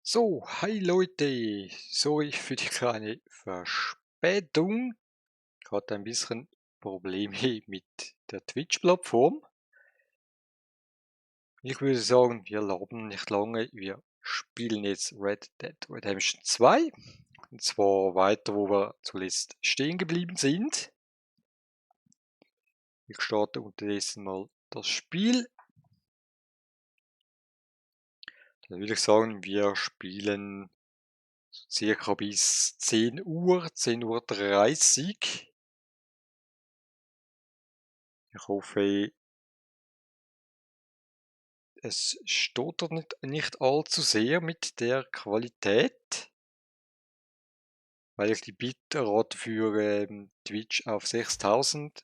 So, hi Leute, sorry für die kleine Verspätung. Ich hatte ein bisschen Probleme mit der Twitch-Plattform. Ich würde sagen, wir labern nicht lange, wir spielen jetzt Red Dead Redemption 2. Und zwar weiter, wo wir zuletzt stehen geblieben sind. Ich starte unterdessen mal das Spiel. Dann würde ich sagen, wir spielen circa bis 10 Uhr, 10:30 Uhr. Ich hoffe, es stottert nicht allzu sehr mit der Qualität, weil ich die Bitrate für Twitch auf 6000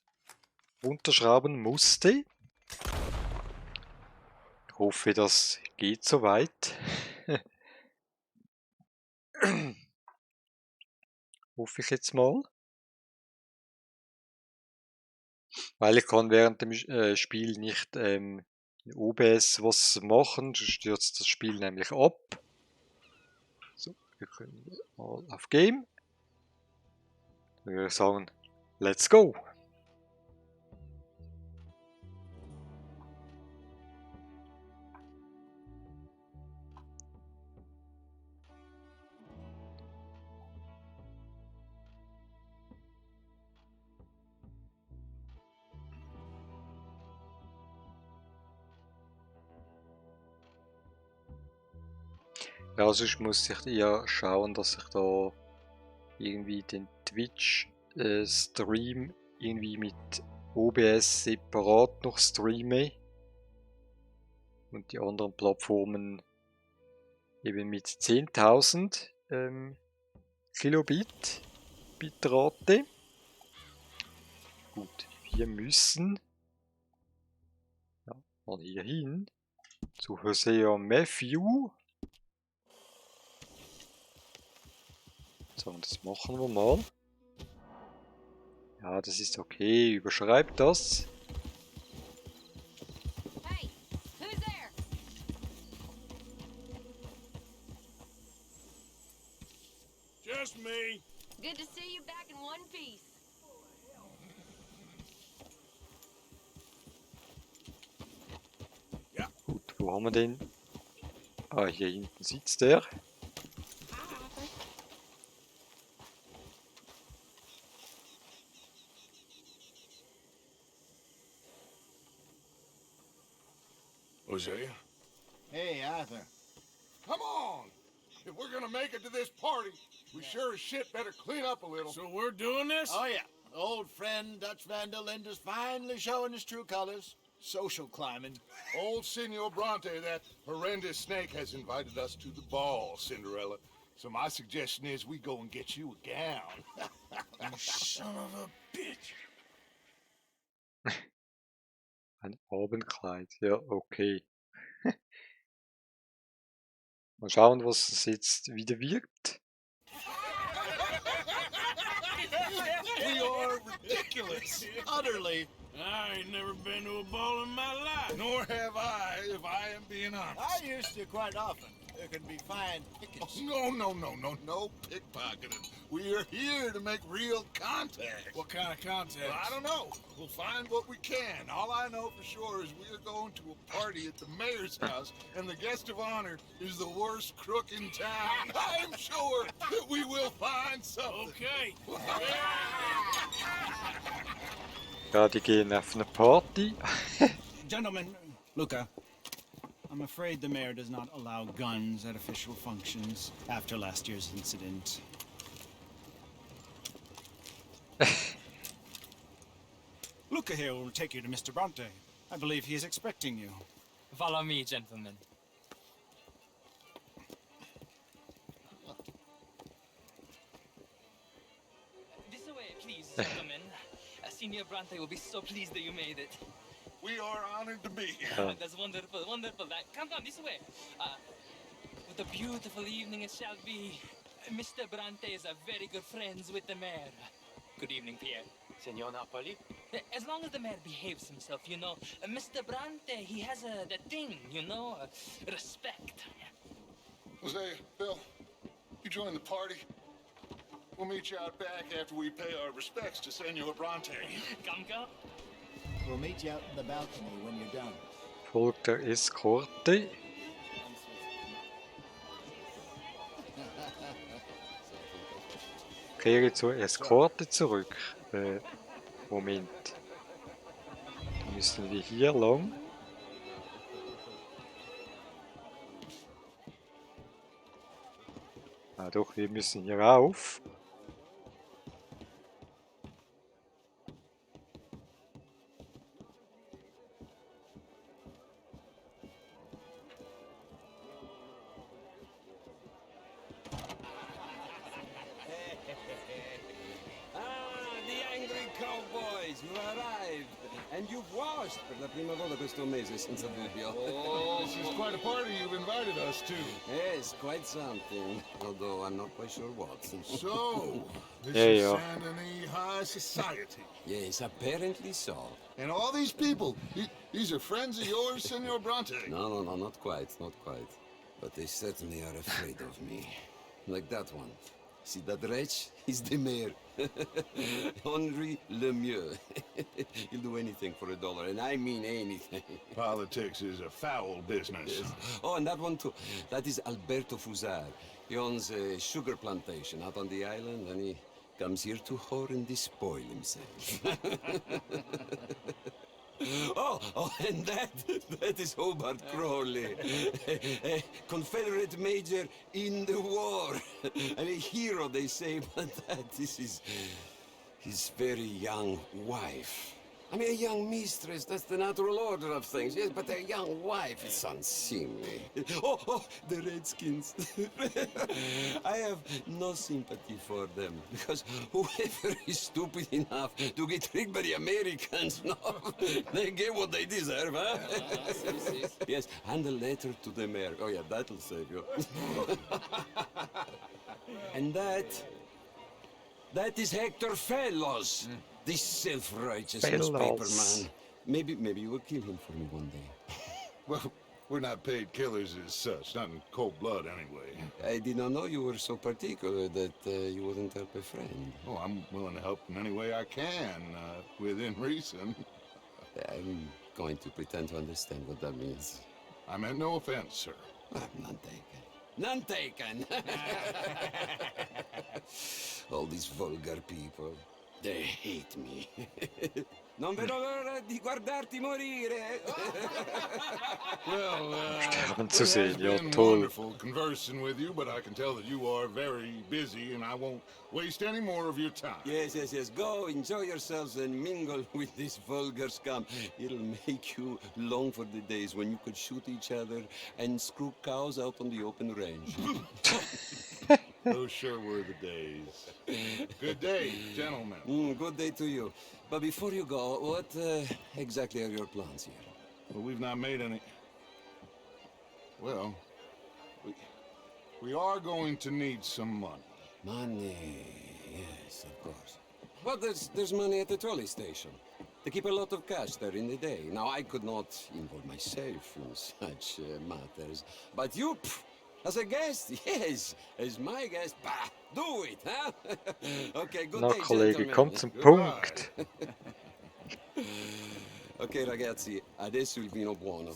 runterschrauben musste. Ich hoffe, das geht soweit. Hoffe ich jetzt mal. Weil ich kann während dem Spiel nicht in OBS was machen, sonst stürzt das Spiel nämlich ab. So, wir können mal auf Game. Dann würde ich sagen, let's go! Ja, sonst muss ich ja schauen, dass ich da irgendwie den Twitch-Stream irgendwie mit OBS separat noch streame und die anderen Plattformen eben mit 10.000 Kilobit Bitrate. Gut, wir müssen mal hier hin zu Hosea Matthew. So, das machen wir mal. Ja, das ist okay, überschreibt das. Hey, who's there? Just me. Good to see you back in one piece. Gut, wo haben wir den? Ah, hier hinten sitzt der. Hosea? Hey, Arthur. Come on! If we're gonna make it to this party, we sure as shit better clean up a little. So we're doing this? Oh, yeah. Old friend Dutch Van der Linde's finally showing his true colors. Social climbing. Old Senor Bronte, that horrendous snake, has invited us to the ball, Cinderella. So my suggestion is we go and get you a gown. You son of a bitch. Ein Abendkleid, ja, okay. Mal schauen, was es jetzt wieder wirkt. We are ridiculous. Utterly. I ain't never been to a ball in my life. Nor have I, if I am being honest. I used to quite often. There can be fine pickets. No pickpocketing. We are here to make real contact. What kind of contact? Well, I don't know. We'll find what we can. All I know for sure is we are going to a party at the mayor's house, and the guest of honor is the worst crook in town. I'm sure that we will find something. Okay. Ja, die gehen auf eine Party. Gentlemen, Luca, I'm afraid the mayor does not allow guns at official functions after last year's incident. Luca here will take you to Mr. Bronte. I believe he is expecting you. Follow me, gentlemen. This way, please, gentlemen. Senior Bronte will be so pleased that you made it. We are honored to be here. That's wonderful, wonderful. Come this way. What a beautiful evening it shall be. Mr. Bronte is a very good friends with the mayor. Good evening, Pierre. Senor Napoli? As long as the mayor behaves himself, you know. Mr. Bronte, he has that thing, you know, respect. Hosea, Bill, you join the party. We'll meet you out back after we pay our respects to Senor Bronte. Come, come. We'll meet you out in the balcony when you're done. Folgt der Eskorte. Kehre zur Eskorte zurück. Moment. Müssen wir hier lang? Ah doch, wir müssen hier rauf. The angry cowboys, you arrived. And you've washed per la prima volta questo mese senza dubbio. Oh, this is quite a party you've invited us to. Yes, quite something. Although I'm not quite sure what. So, this Yeah, is yeah. San Denis High Society. Yes, apparently so. And all these people, these are friends of yours, Senor Bronte? No, not quite, not quite. But they certainly are afraid of me. Like that one. See that wretch? He's the mayor. Henri Lemieux. He'll do anything for $1, and I mean anything. Politics is a foul business. Oh, and that one too. That is Alberto Fusar. He owns a sugar plantation out on the island, and he comes here to whore and despoil himself. Oh, and that is Hobart Crowley, a Confederate major in the war, and a hero, they say, but this is his very young wife. I mean, a young mistress, that's the natural order of things, yes, but a young wife, it's unseemly. Oh, the Redskins. I have no sympathy for them, because whoever is stupid enough to get tricked by the Americans, no, they get what they deserve, huh? Yes, and a letter to the mayor. Oh, yeah, that'll save you. And that is Hector Fellows. This self-righteous newspaper man. Maybe you will kill him for me one day. Well, we're not paid killers as such, not in cold blood anyway. I did not know you were so particular that you wouldn't help a friend. Oh, I'm willing to help in any way I can, within reason. I'm going to pretend to understand what that means. I meant no offense, sir. None taken. None taken! All these vulgar people. They hate me. Non vedo l'ora di guardarti morire. Well, Sterben it zu has sehen, ja been toll. wonderful conversing with you, but I can tell that you are very busy, and I won't waste any more of your time. Yes. Go, enjoy yourselves and mingle with this vulgar scum. It'll make you long for the days when you could shoot each other and screw cows out on the open range. Those sure were the days. Good day, gentlemen. Good day to you. But before you go, what exactly are your plans here? Well, we've not made any... Well, we are going to need some money. Money, yes, of course. Well, there's money at the trolley station. They keep a lot of cash there in the day. Now, I could not involve myself in such matters. But you, as a guest, yes, as my guest, bah, do it, huh? Okay, good Na day, Kollege, gentlemen. komm zum Goodbye. Punkt. Ok, ragazzi, adesso il vino buono.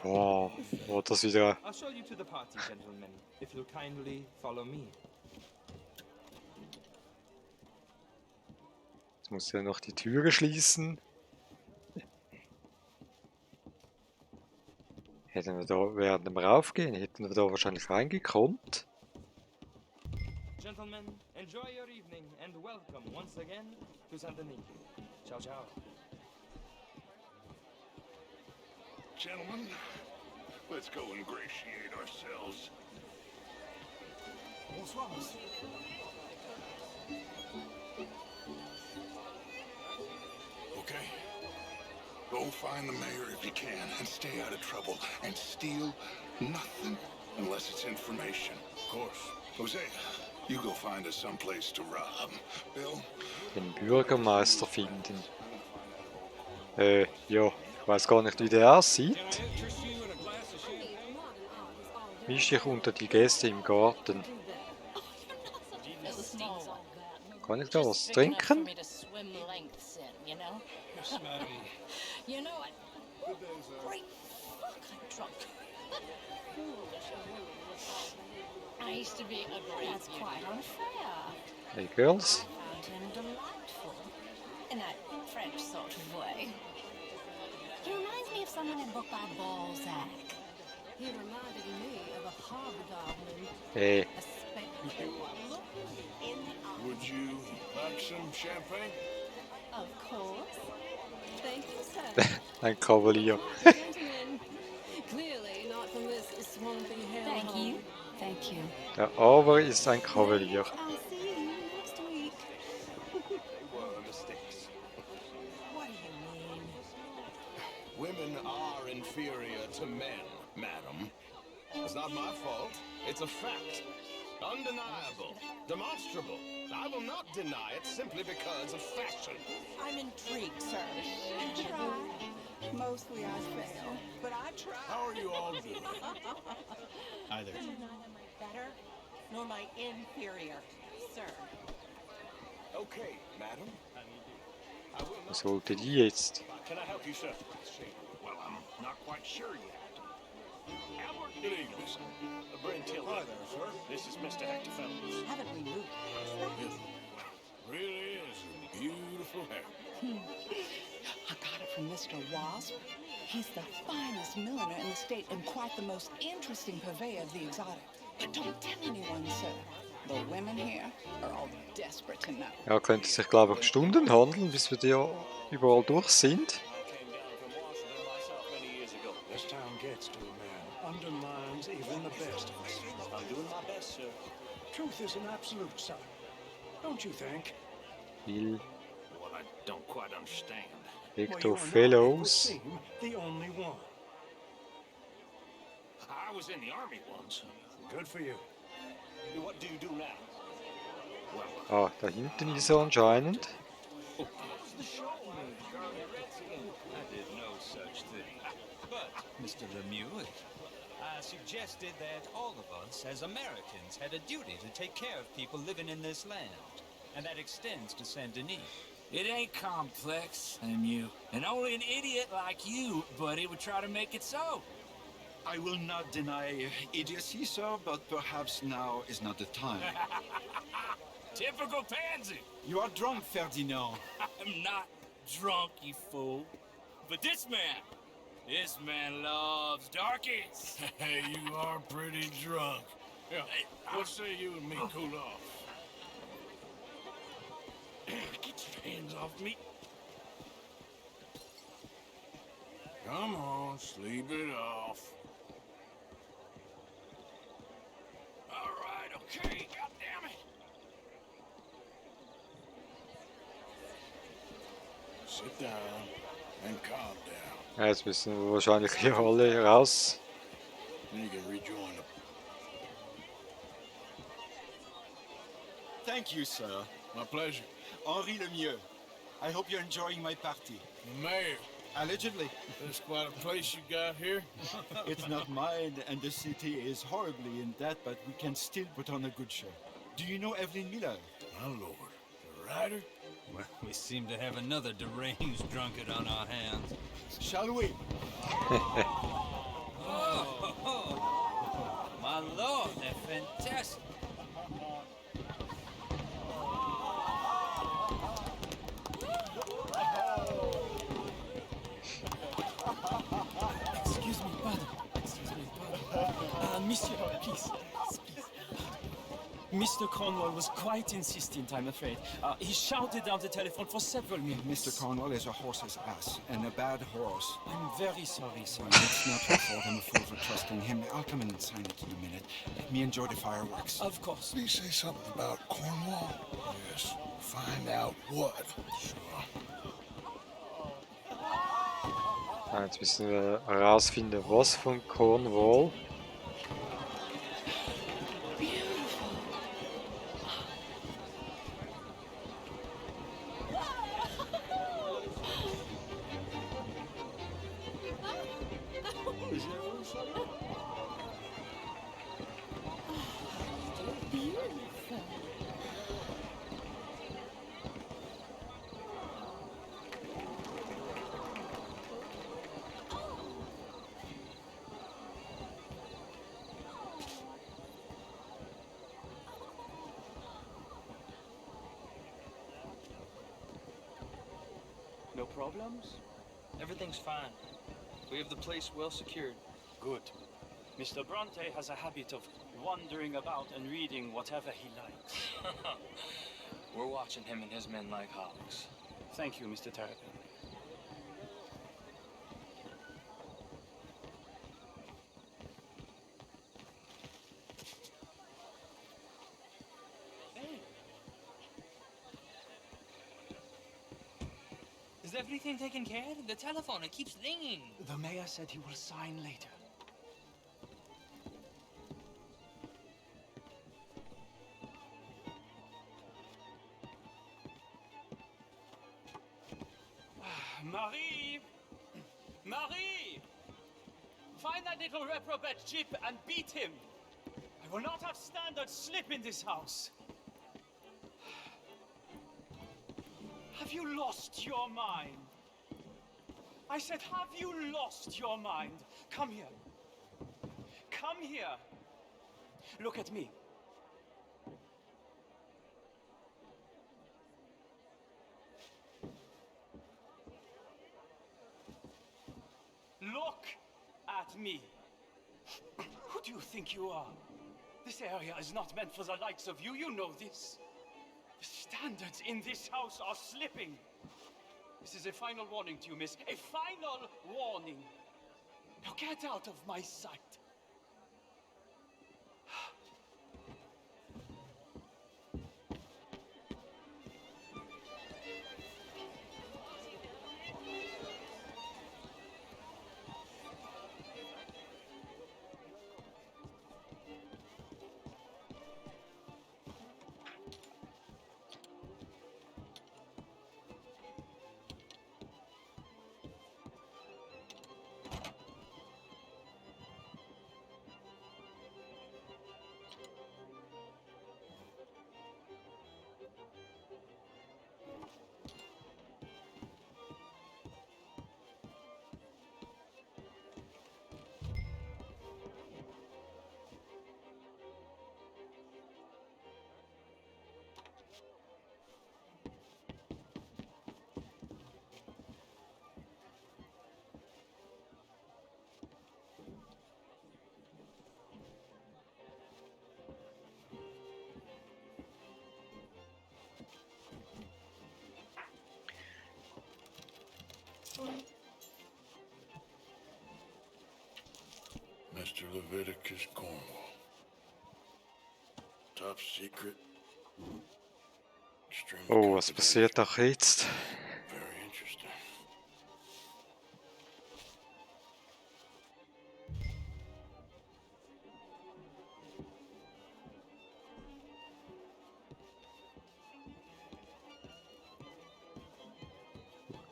Boah, war das wieder... I'll show you to the party, gentlemen, if you'll kindly follow me. Jetzt muss ja noch die Türe schließen. Hätten wir da während dem Raufgehen, hätten wir da wahrscheinlich reingekommt. Gentlemen, enjoy your evening and welcome once again to San Denis. Ciao, ciao. Gentlemen, let's go ingratiate ourselves. Bonsoir, monsieur. Okay? Go find the mayor if you can and stay out of trouble. And steal nothing unless it's information. Of course. Hosea, you go find us someplace to rob. Bill? Den Bürgermeister finden. Ja, ich weiß gar nicht, wie der aussieht. Can I interest you in a glass Misch dich unter die Gäste im Garten. Kann ich da was trinken? You know what? Great fuck, I'm drunk. I used to be a great That's quite unfair. Hey girls. I found him delightful. In that French sort of way. He reminds me of someone in a book by Balzac. He reminded me of a hobgoblin. Hey, A spectacle. Look in the eye. Would you like some champagne? Of course. Thank you, sir. ein Kavalier. Gentlemen, clearly not from this swampy hellhole. Thank you. Thank you. Der Aber ist ein Kavalier. I'll see you next week. What do you mean? Women are inferior to men, madam. It's not my fault. It's a fact. Undeniable. Demonstrable. I will not deny it simply because of fashion. I'm intrigued, sir. I try. Mostly I fail, but I try. How are you all doing? Either. Neither my better nor my inferior, sir. Okay, madam. I will not. Was wollte die jetzt? Can I help you, sir? Well, I'm not quite sure yet. Good evening, sir. Brent Hill. Hi there, sir. This is Mr. Hector Phelps. Haven't we moved? It really is a beautiful hair. I got it from Mr. Wasp. He's the finest milliner in the state and quite the most interesting purveyor of the exotic. But don't tell anyone, sir. The women here are all desperate to know. Ja, könnte sich glaube ich Stunden handeln, bis wir da überall durch sind. This town gets to a man, undermines even the best of us. I'm doing my best, sir. Truth is an absolute, son. Don't you think? Will Well, I don't quite understand. Hector you are not, it would Fellows. seem, the only one. I was in the army once. Good for you. What do you do now? Well, Ah, da hinten ist er anscheinend. I did no such thing. But, Mr. Lemieux, I suggested that all of us as Americans had a duty to take care of people living in this land. And that extends to Saint Denis. It ain't complex, Lemieux. And only an idiot like you, buddy, would try to make it so. I will not deny idiocy, sir, but perhaps now is not the time. Typical pansy. You are drunk, Ferdinand. I'm not drunk, you fool. But this man loves darkies. hey, you are pretty drunk. Yeah, what say you and me cool off? Get your hands off me. Come on, sleep it off. All right, okay, goddammit. Sit down and calm down. Ja, jetzt müssen wir wahrscheinlich hier alle raus. Then you can rejoin the... Thank you, sir. My pleasure. Henri Lemieux. I hope you're enjoying my party. The mayor. Allegedly. That's quite a place you got here. It's not mine, and the city is horribly in debt, but we can still put on a good show. Do you know Evelyn Miller? My lord. The writer? Well, we seem to have another deranged drunkard on our hands. Shall we? My lord, they're fantastic. Excuse me, pardon. Excuse me, pardon. Monsieur, please. Mr. Cornwall was quite insistent, I'm afraid. He shouted down the telephone for several minutes. Mr. Cornwall is a horse's ass, and a bad horse. I'm very sorry, sir. It's not your fault. I'm a fool for trusting him. I'll come in and sign it in a minute. Let me enjoy the fireworks. Of course. Did he say something about Cornwall? Yes. Find out what. Sure. Ja, jetzt müssen wir herausfinden, was von Cornwall. problems? Everything's fine. We have the place well secured. Good. Mr. Bronte has a habit of wandering about and reading whatever he likes. We're watching him and his men like hawks. Thank you, Mr. Terrapin. Is everything taken care of? The telephone, it keeps ringing. The mayor said he will sign later. Marie! Marie! Find that little reprobate Chip and beat him. I will not have standard slip in this house. Have you lost your mind? I said, have you lost your mind? Come here. Come here. Look at me. Look at me. Who do you think you are? This area is not meant for the likes of you. You know this. The standards in this house are slipping. This is a final warning to you, miss. A final warning. Now get out of my sight. Mr. Leviticus Cornwall. Top secret. Extremely Oh, was passiert auch jetzt? Very interesting.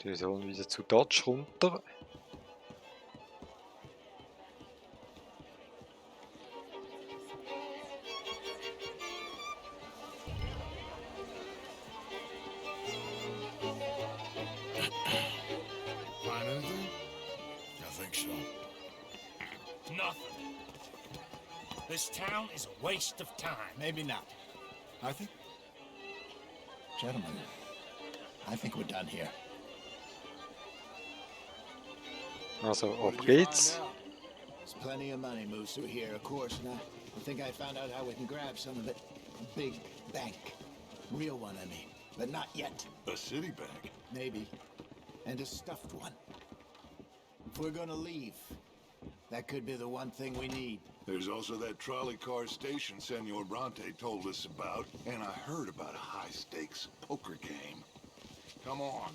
Wir holen wieder zu Deutsch runter. Find anything? I think so. Nothing. This town is a waste of time. Maybe not. I think... Gentlemen, I think we're done here. Also, auf geht's. There's plenty of money moves through here, of course, and I think I found out how we can grab some of it. A big bank. Real one, I mean. But not yet. A city bank? Maybe. And a stuffed one. If we're gonna leave, that could be the one thing we need. There's also that trolley car station Senor Bronte told us about, and I heard about a high-stakes poker game. Come on.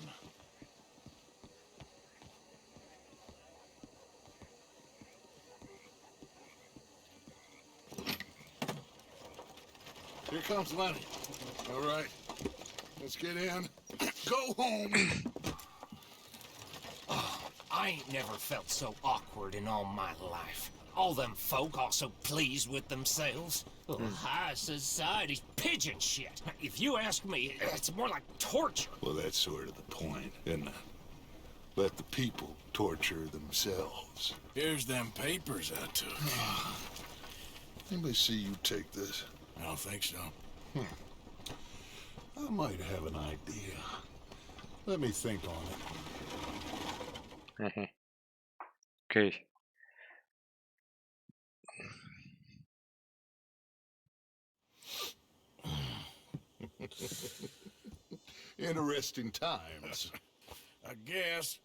Here comes Lenny. All right, let's get in. Go home. I ain't never felt so awkward in all my life. All them folk all so pleased with themselves. Oh, high society's pigeon shit. If you ask me, it's more like torture. Well, that's sort of the point, isn't it? Let the people torture themselves. Here's them papers I took. Anybody see you take this? I don't think so. I might have an idea. Let me think on it. Okay. Interesting times. I guess.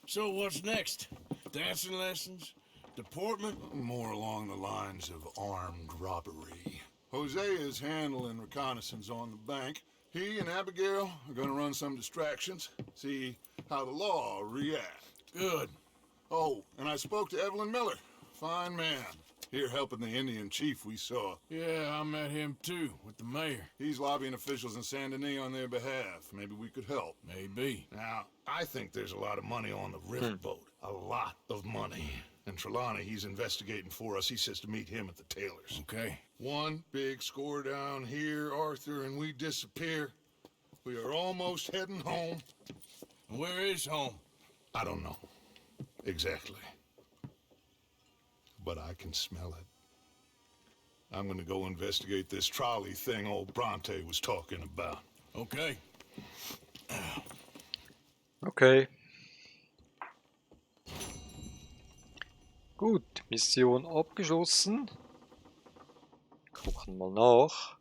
So what's next? Dancing lessons? Deportment? More along the lines of armed robbery. Jose is handling reconnaissance on the bank. He and Abigail are gonna run some distractions, see how the law reacts. Good. Oh, and I spoke to Evelyn Miller. Fine man. Here helping the Indian chief we saw. Yeah, I met him too, with the mayor. He's lobbying officials in Saint Denis on their behalf. Maybe we could help. Maybe. Now, I think there's a lot of money on the riverboat. A lot of money. And Trelawney, he's investigating for us. He says to meet him at the Taylors. Okay. One big score down here, Arthur, and we disappear. We are almost heading home. Where is home? I don't know. Exactly. But I can smell it. I'm gonna go investigate this trolley thing old Bronte was talking about. Okay. Okay. Gut, Mission abgeschlossen. Gucken mal nach.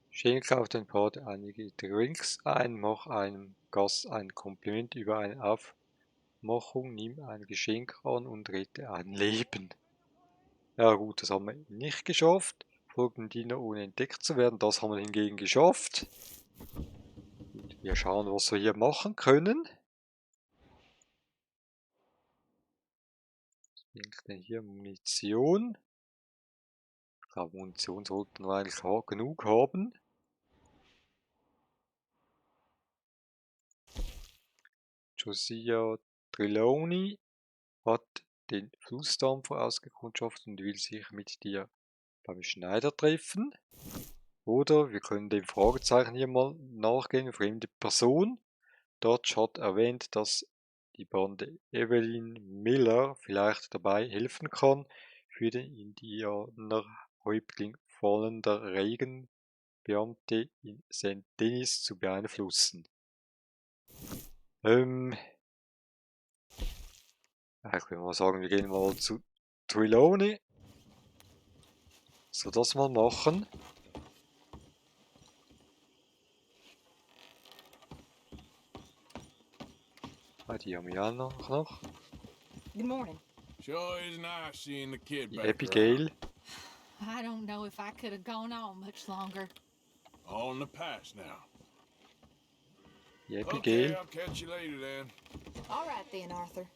Schenke auf den Pfad einige Drinks ein, mach einem Gast ein Kompliment über eine Aufmachung, nimm ein Geschenk an und rette ein Leben. Ja gut, das haben wir nicht geschafft. Folgen Diener ohne entdeckt zu werden, das haben wir hingegen geschafft. Und wir schauen, was wir hier machen können. Was bringt denn hier Munition? Ich glaube, Munition sollten wir eigentlich genug haben. Josiah Trelawney hat den Flussdampfer ausgekundschaftet und will sich mit dir beim Schneider treffen. Oder wir können dem Fragezeichen hier mal nachgehen, fremde Person. Deutsch hat erwähnt, dass die Bande Evelyn Miller vielleicht dabei helfen kann, für den Indianerhäuptling fallender Regenbeamte in St. Denis zu beeinflussen. Ich würde mal sagen, wir gehen mal zu Trelawney. So, das mal machen. Ah, die haben wir auch noch. Good morning. Sure is nice seeing the kid Die back. Abigail. I don't know if I could have gone on much longer. All in the past now. Die Abigail. Okay, I'll catch you later then. All right then, Arthur.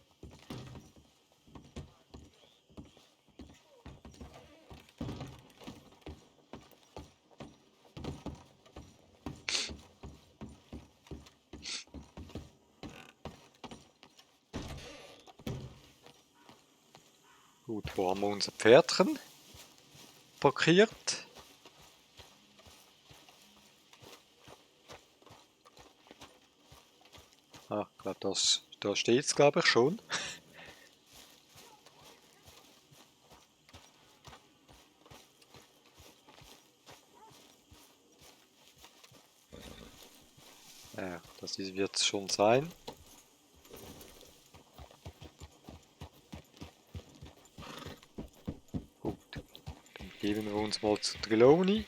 Gut, wo haben wir unser Pferdchen parkiert? Ah, ich glaube, da steht es, glaube ich, schon. Ja, das wird es schon sein. Gut, dann geben wir uns mal zu Trelawney.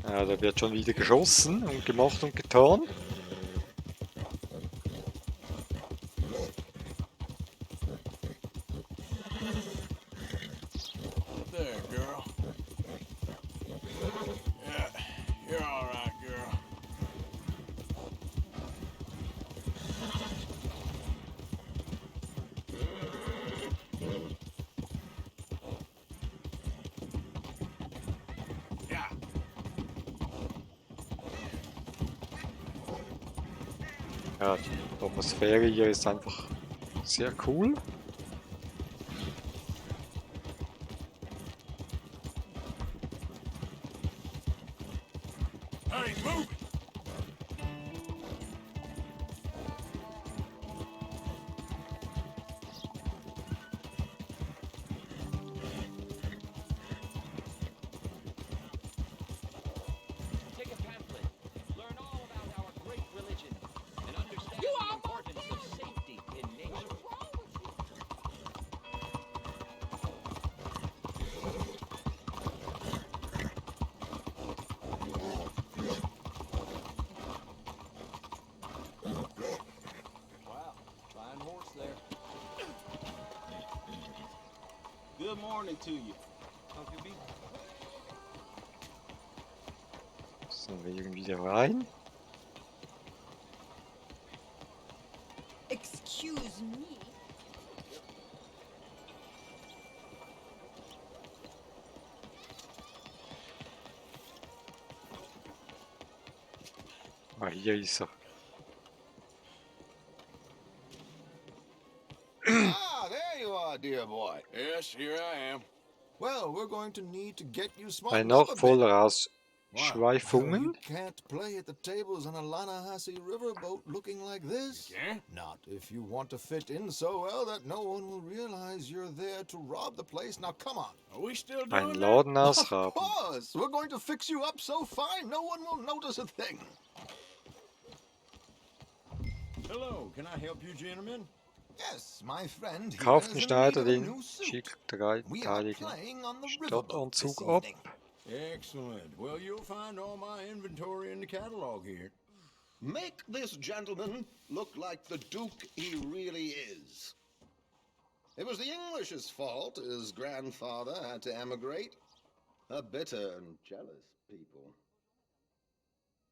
Ja, da wird schon wieder geschossen und gemacht und getan. There, girl. Yeah, you're all right, girl. Yeah. Ja, die Atmosphäre hier ist einfach sehr cool. Hey, move! Take a pamphlet. Learn all about our great religion and understand the importance of safety in nature. Wow, fine horse there. Good morning to you. How you be? Sollen wir irgendwie da rein? Excuse me. Ah, hier ist er. Ah, there you are, dear boy. Yes, here I am. Well, we're going to need to get you Ein smartened up a bit. Nachfolger aus Well, you Schweifungen. can't play at the tables on a Lannahechee riverboat looking like this. You can't? Not if you want to fit in so well that no one will realize you're there to rob the place. Now, come on. Are we still Ein doing that? Laden Of ausraben. course. We're going to fix you up so fine, no one will notice a thing. Hello, can I help you, gentlemen? Yes, my friend here Kauft is den in Schneider need of a den new suit. schick We are dreiteiligen playing on the riverboat this Stadtanzug ab. evening. Excellent. Well, you'll find all my inventory in the catalog here. Make this gentleman look like the Duke he really is. It was the English's fault his grandfather had to emigrate. A bitter and jealous people.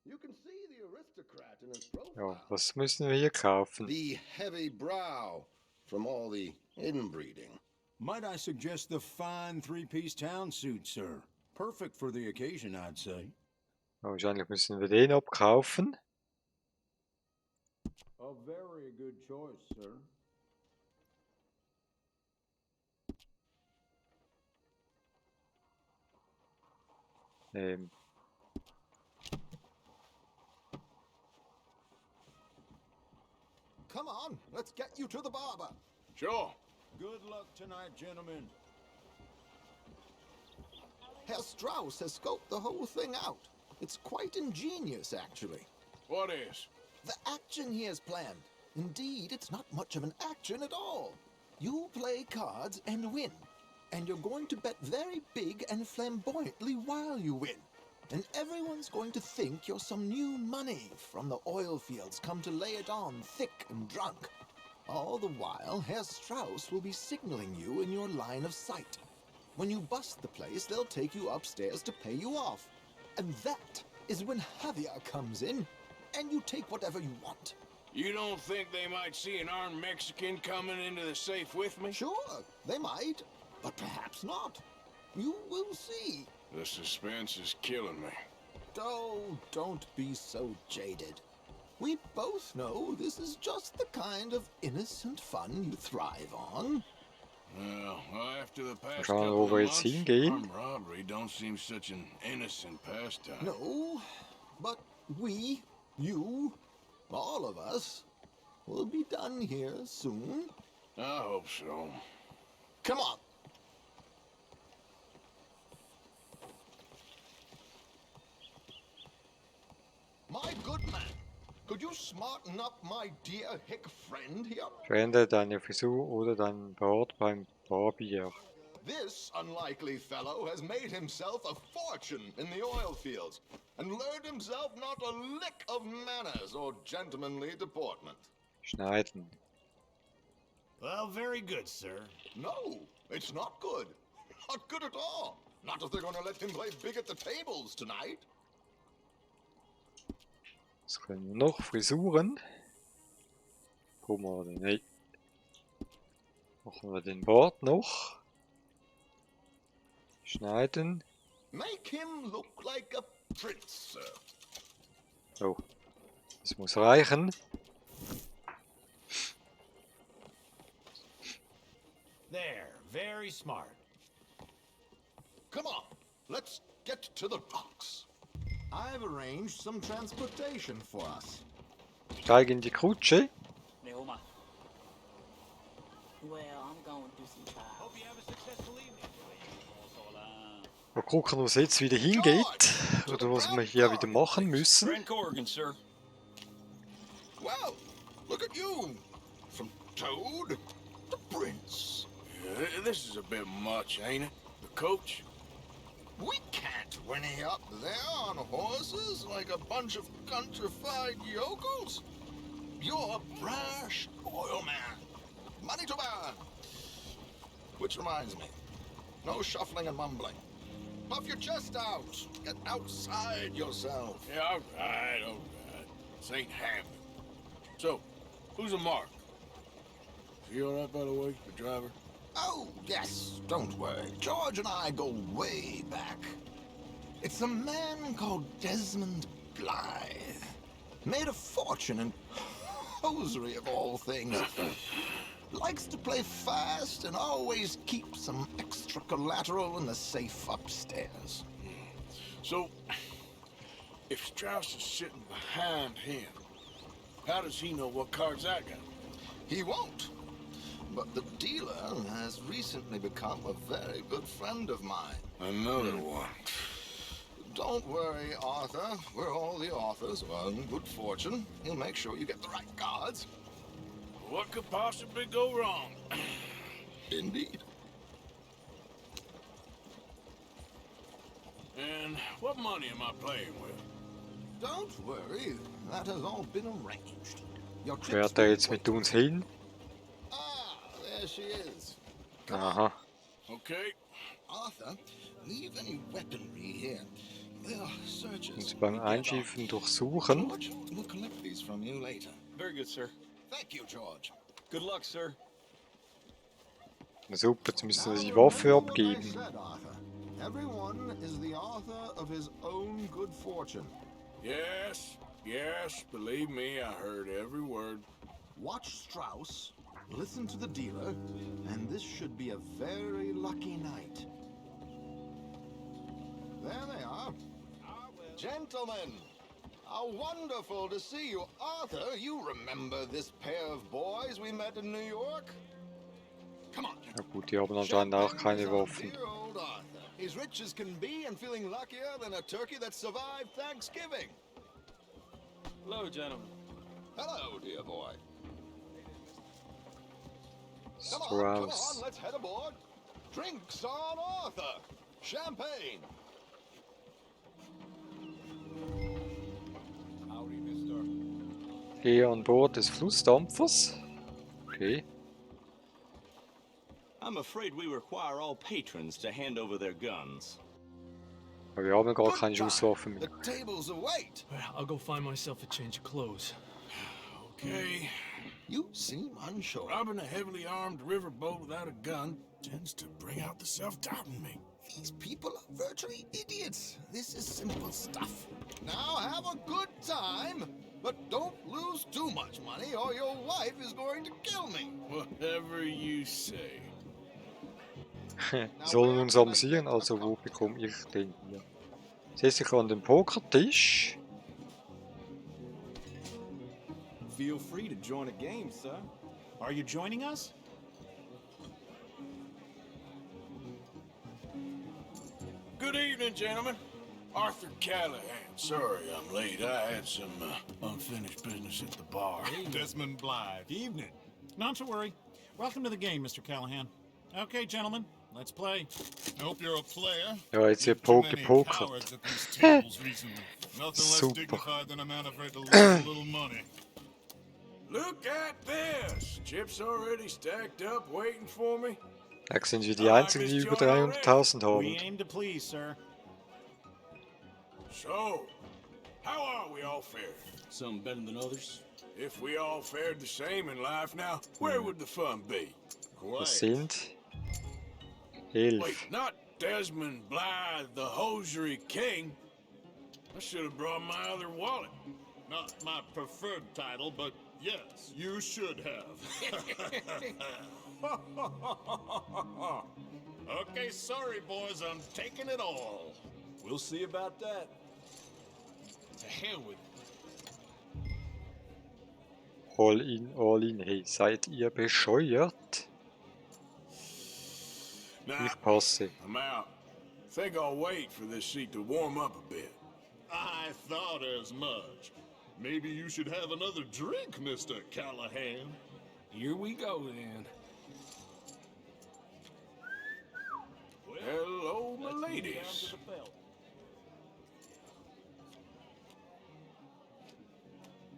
You can see the aristocrat in his profile. Ja, was müssen wir hier kaufen? The heavy brow from all the inbreeding. Might I suggest the fine three-piece town suit, sir? Perfect for the occasion, I'd say. Ja, wahrscheinlich müssen wir den abkaufen. A very good choice, sir. Come on, let's get you to the barber. Sure. Good luck tonight, gentlemen. Herr Strauss has scoped the whole thing out. It's quite ingenious, actually. What is? The action he has planned. Indeed, it's not much of an action at all. You play cards and win. And you're going to bet very big and flamboyantly while you win. And everyone's going to think you're some new money from the oil fields come to lay it on thick and drunk. All the while, Herr Strauss will be signaling you in your line of sight. When you bust the place, they'll take you upstairs to pay you off. And that is when Javier comes in, and you take whatever you want. You don't think they might see an armed Mexican coming into the safe with me? Sure, they might, but perhaps not. You will see. The suspense is killing me. Oh, don't be so jaded. We both know this is just the kind of innocent fun you thrive on. Well, after the past Schauen wir, couple wo of wir jetzt months, hingehen. armed robbery don't seem such an innocent pastime. No, but we, you, all of us, will be done here soon. I hope so. Come on. My good man, could you smarten up my dear hick friend here? Verändere deine Frisur oder dein Bart beim Barbier. This unlikely fellow has made himself a fortune in the oil fields and learned himself not a lick of manners or gentlemanly deportment. Schneiden. Well, very good, sir. No, it's not good. Not good at all. Not if they're going to let him play big at the tables tonight. Was können wir noch? Frisuren. Pomade, nein. Machen wir den Bart noch. Schneiden. Make him look like a prince, sir. So. Das muss reichen. There, very smart. Come on, let's get to the rocks. I've arranged some transportation for us. Steig in die Kutsche. Well, I'm going through some trials. Hope you have a successful evening. Mal gucken, wo es jetzt wieder hingeht. Oder was wir hier wieder machen müssen. Frank Corrigan, sir. Well, look at you. From Toad to Prince. Yeah, this is a bit much, ain't it? The coach? We can't whinny up there on horses like a bunch of countrified yokels. You're a brash oil man. Money to burn. Which reminds me, no shuffling and mumbling. Puff your chest out. Get outside yourself. Yeah, all right. This ain't happening. So, who's a mark? Is he all right, by the way, the driver? Oh, yes, don't worry. George and I go way back. It's a man called Desmond Blythe. Made a fortune in hosiery of all things. Likes to play fast and always keeps some extra collateral in the safe upstairs. So, if Strauss is sitting behind him, how does he know what cards I got? He won't. But the dealer has recently become a very good friend of mine. Another one. Don't worry, Arthur. We're all the authors of good fortune. He'll make sure you get the right cards. What could possibly go wrong? Indeed. And what money am I playing with? Don't worry. That has all been arranged. Your Fährt er jetzt mit uns hin? There she is. Aha. Okay. Arthur, leave any weaponry here. There are searches. Und beim Einschiffen durchsuchen. George, we'll collect these from you later. Very good, sir. Thank you, George. Good luck, sir. Super, jetzt müssen wir die Waffe abgeben. Everyone is the author of his own good fortune. Yes, believe me, I heard every word. Watch Strauss, listen to the dealer, and this should be a very lucky night. There they are. Gentlemen, how wonderful to see you. Arthur, you remember this pair of boys we met in New York? Come on. Ja gut, die haben anscheinend auch keine Waffen. Dear old Arthur. He's rich as can be and feeling luckier than a turkey that survived Thanksgiving. Hello, gentlemen. Hello, dear boy. Come Strauss. on, let's head aboard. Drinks on Arthur. Champagne. Howdy, mister. Hier an Bord des Flussdampfers. Okay. I'm afraid we require all patrons to hand over their guns. Aber wir haben gar keine Schusswaffen mehr. The tables await. I'll go find myself a change of clothes. Okay. You seem unsure. Robbing a heavily armed riverboat without a gun tends to bring out the self-doubt in me. These people are virtually idiots. This is simple stuff. Now have a good time, but don't lose too much money or your wife is going to kill me. Whatever you say. Wir sollen uns amüsieren, also wo bekomme ich den hier? Setze ich an den Pokertisch. Feel free to join a game, sir. Are you joining us? Good evening, gentlemen. Arthur Callahan. Sorry I'm late. I had some unfinished business at the bar. Desmond Blythe. Evening. Not to worry. Welcome to the game, Mr. Callahan. Okay, gentlemen, let's play. Hope you're a player. Ja, jetzt wird Poker. Nothing less dignified than a man afraid to lose a little money. Look at this! Chips already stacked up, waiting for me. Da sind wir die Einzigen, die über 300.000 haben. We aim to please, sir. So, how are we all fared? Some better than others. If we all fared the same in life now, where would the fun be? Das sind 11. Wait, not Desmond Blythe, the hosiery king. I should have brought my other wallet. Not my preferred title, but yes, you should have. Okay, sorry, boys. I'm taking it all. We'll see about that. To hell with it. All in, all in. Hey, seid ihr bescheuert? Nah, Ich passe. I'm out. Think I'll wait for this seat to warm up a bit. I thought as much. Maybe you should have another drink, Mr. Callahan. Here we go then. Hello, my ladies.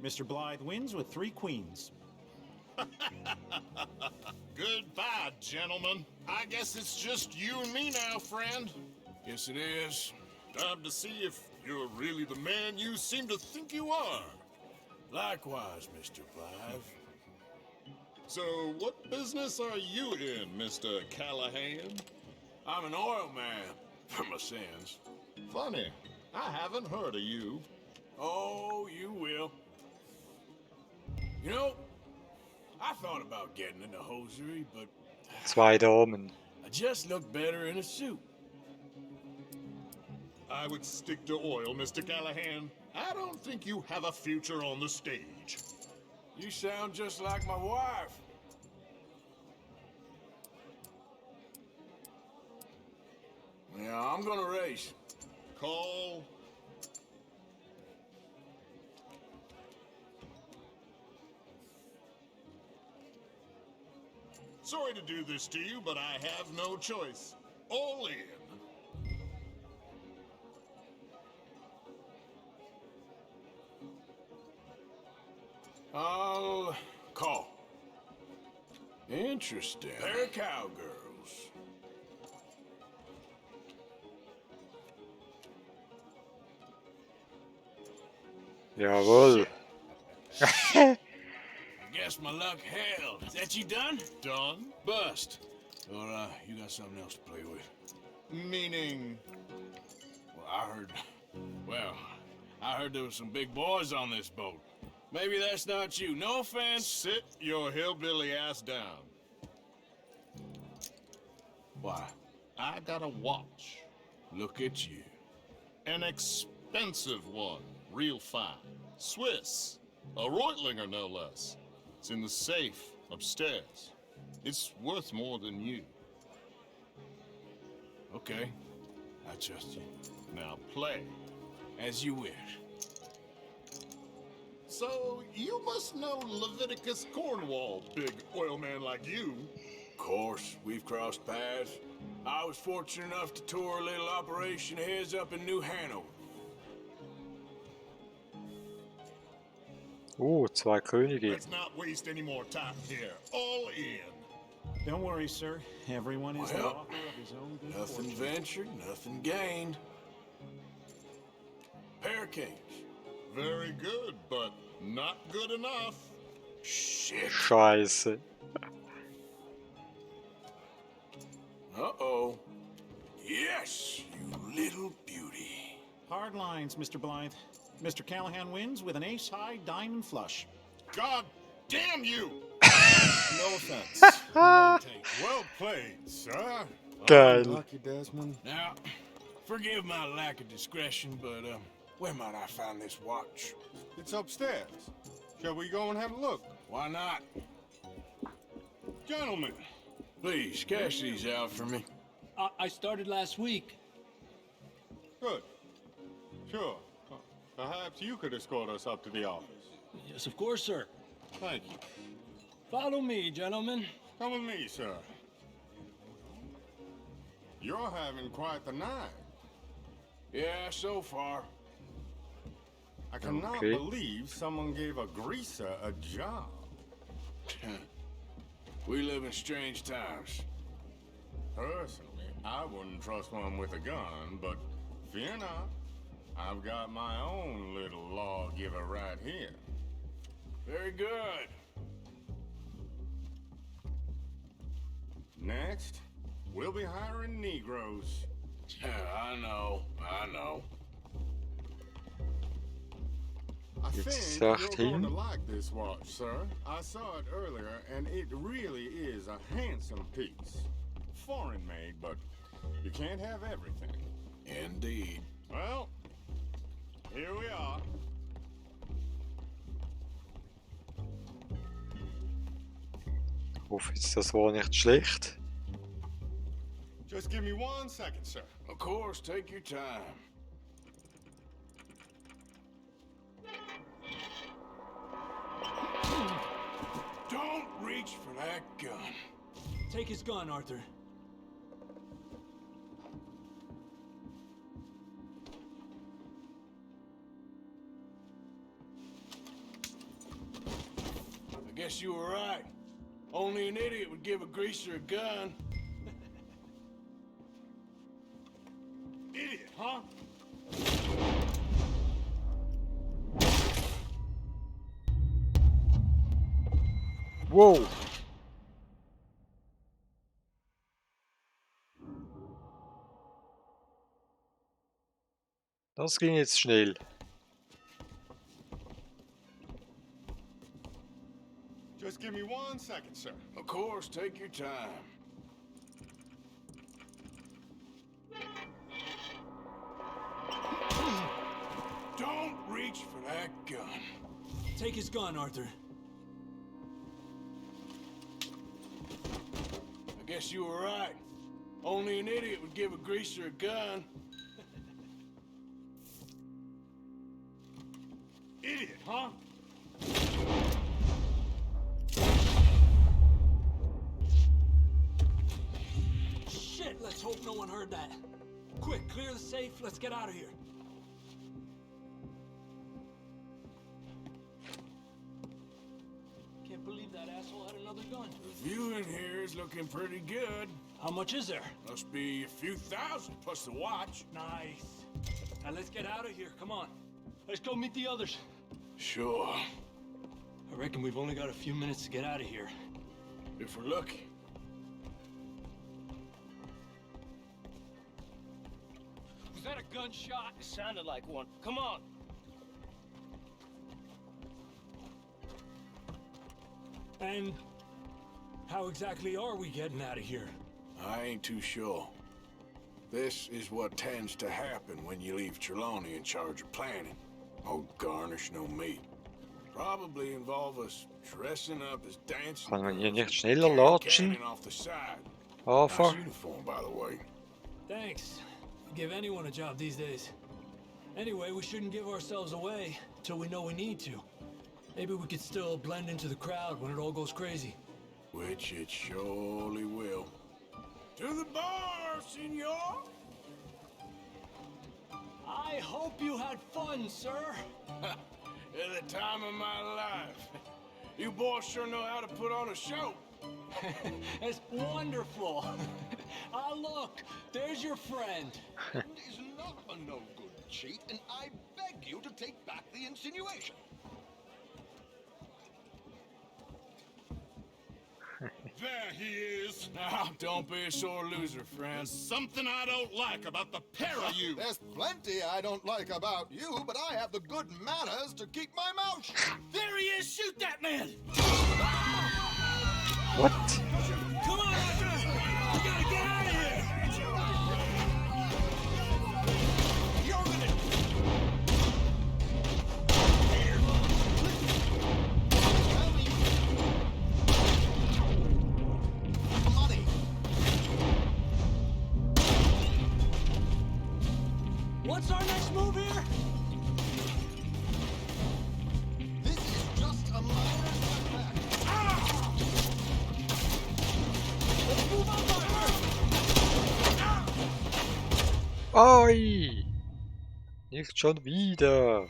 Mr. Blythe wins with 3 queens. Goodbye, gentlemen. I guess it's just you and me now, friend. Yes, it is. Time to see if you're really the man you seem to think you are. Likewise, Mr. Blythe. So, what business are you in, Mr. Callahan? I'm an oil man, for my sins. Funny, I haven't heard of you. Oh, you will. You know, I thought about getting into hosiery, but 2 Damen. I just look better in a suit. I would stick to oil, Mr. Callahan. I don't think you have a future on the stage. You sound just like my wife. Yeah, I'm gonna race. Call. Sorry to do this to you, but I have no choice. All in. I'll call. Interesting. They're cowgirls. Jawohl. I guess my luck held. Is that you done? Done? Bust. Or, you got something else to play with? Meaning? Well, I heard there was some big boys on this boat. Maybe that's not you. No offense. Sit your hillbilly ass down. Why? I got a watch. Look at you. An expensive one. Real fine. Swiss. A Reutlinger, no less. It's in the safe upstairs. It's worth more than you. Okay. I trust you. Now play. As you wish. So, you must know Leviticus Cornwall, big oil man like you. Of course, we've crossed paths. I was fortunate enough to tour a little operation of his up in New Hanover. 2 Könige. Let's not waste any more time here. All in. Don't worry, sir. Everyone is the Well, author of his own good nothing fortune. ventured, nothing gained. Pair of kings. Very good, but not good enough. Shit. Scheiße. Uh-oh. Yes, you little beauty. Hard lines, Mr. Blythe. Mr. Callahan wins with an ace-high diamond flush. God damn you! No offense. Well played, sir. Geil. Lucky Desmond. Now, forgive my lack of discretion, but where might I find this watch? It's upstairs. Shall we go and have a look? Why not? Gentlemen. Please, cash these out for me. I started last week. Good. Sure. Perhaps you could escort us up to the office. Yes, of course, sir. Thank you. Follow me, gentlemen. Come with me, sir. You're having quite the night. Yeah, so far. I cannot Okay. believe someone gave a greaser a job. We live in strange times. Personally, I wouldn't trust one with a gun, but fear not. I've got my own little lawgiver right here. Very good. Next, we'll be hiring Negroes. I know. I think sagt you're going to hin. like this watch, sir. I saw it earlier, and it really is a handsome piece. Foreign made, but you can't have everything. Indeed. Well, here we are. Ich hoffe jetzt, das war nicht schlecht. Just give me 1 second, sir. Of course, take your time. Don't reach for that gun. Take his gun, Arthur. I guess you were right. Only an idiot would give a greaser a gun. Idiot, huh? Wow! Das ging jetzt schnell. Just give me 1 second, sir. Of course, take your time. Don't reach for that gun. Take his gun, Arthur. I guess you were right. Only an idiot would give a greaser a gun. Idiot, huh? Shit, let's hope no one heard that. Quick, clear the safe, let's get out of here. Can't believe that asshole had another gun. The view in here is looking pretty good. How much is there? Must be a few thousand plus the watch. Nice. Now let's get out of here, come on. Let's go meet the others. Sure. I reckon we've only got a few minutes to get out of here. If we're lucky. Was that a gunshot? It sounded like one. Come on. And how exactly are we getting out of here? I ain't too sure. This is what tends to happen when you leave Trelawney in charge of planning. Oh, garnish no meat. Probably involve us dressing up as dancing. Kann man hier nicht schneller latschen? Off the side. Anfangen. Nice uniform, by the way. Thanks. Give anyone a job these days. Anyway, we shouldn't give ourselves away till we know we need to. Maybe we could still blend into the crowd when it all goes crazy. Which it surely will. To the bar, senor! I hope you had fun, sir. At the time of my life. You boys sure know how to put on a show. It's wonderful. Ah, look, there's your friend. Is not a no-good cheat, and I beg you to take back the insinuation. There he is. Now, don't be a sore loser, friend. Something I don't like about the pair of you. There's plenty I don't like about you, but I have the good manners to keep my mouth shut. There he is! Shoot that man! What? Come on, Arthur! We gotta get out of here! You're gonna... Money. What's our next move here? This is just a minor setback. Let's move on, Arthur! Ai! Nicht schon wieder!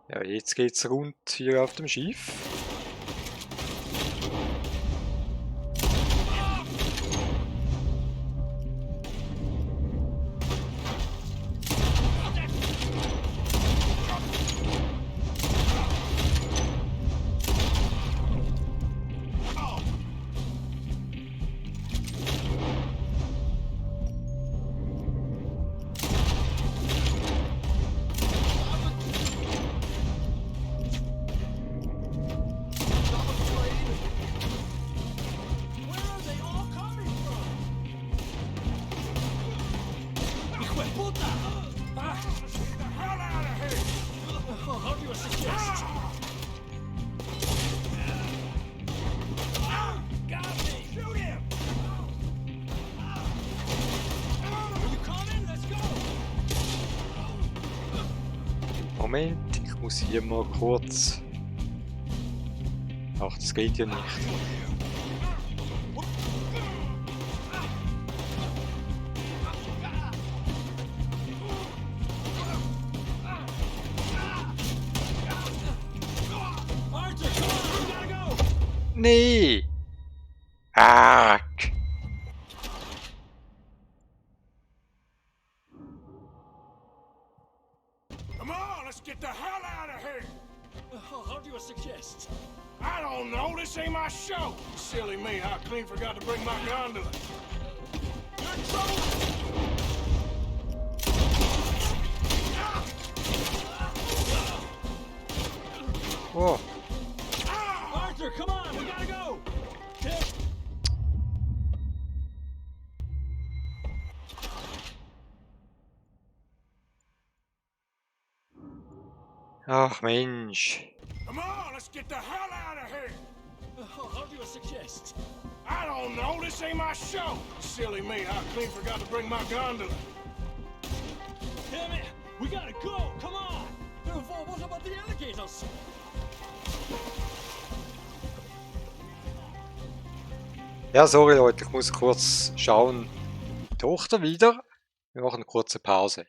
Ja, jetzt geht's rund hier auf dem Schiff. How do you suggest? Got me! Shoot him! Are you coming? Let's go! Moment, ich muss hier mal kurz... Ach, das geht ja nicht. Nee! Arg! Come on, let's get the hell out of here! How do you suggest? I don't know, this ain't my show! Silly me, I clean forgot to bring my gondola. You're in trouble! Oh! Arthur, come on, we gotta go! Ach Mensch! Come on, let's get the hell out of here! How do you suggest? I don't know, this ain't my show! Silly me, I clean forgot to bring my gondola. Damn it! We gotta go! Come on! What about the alligators? Ja, sorry Leute, ich muss kurz schauen. Die Tochter wieder. Wir machen eine kurze Pause.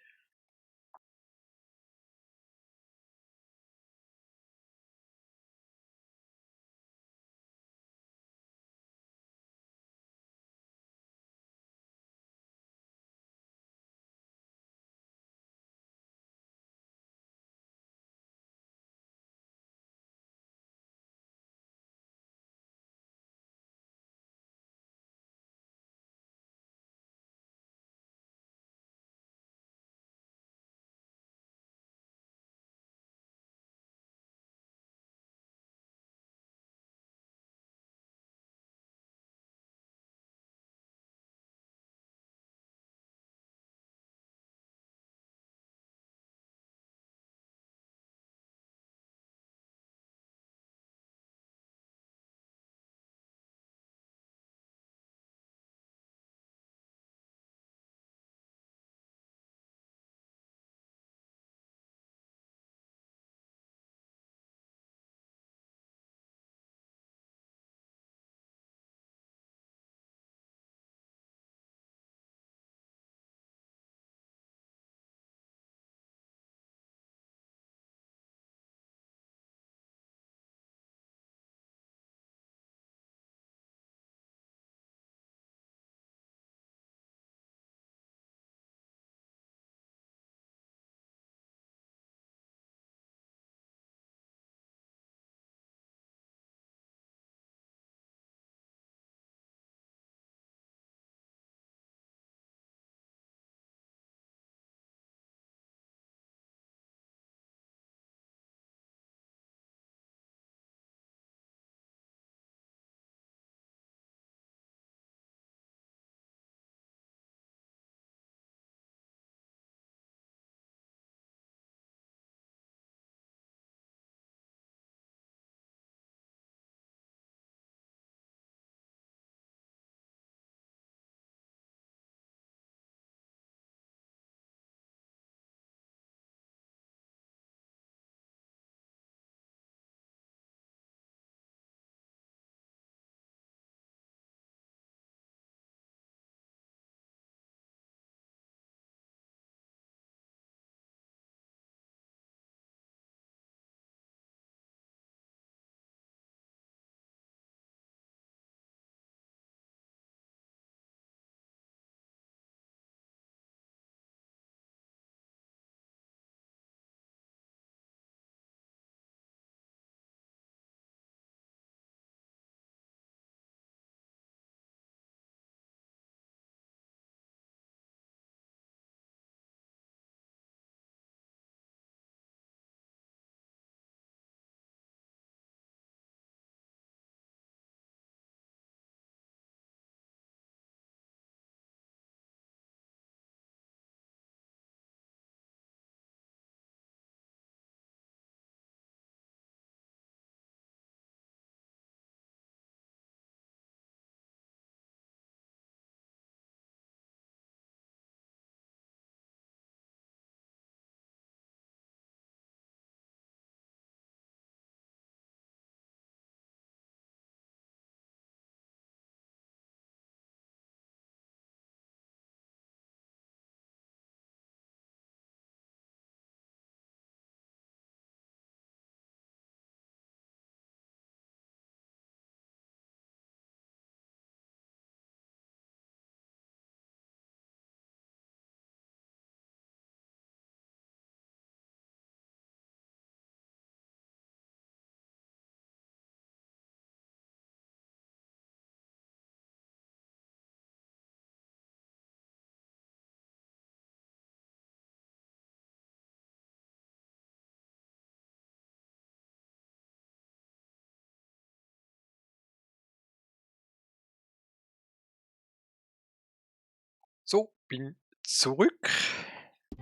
So, bin zurück.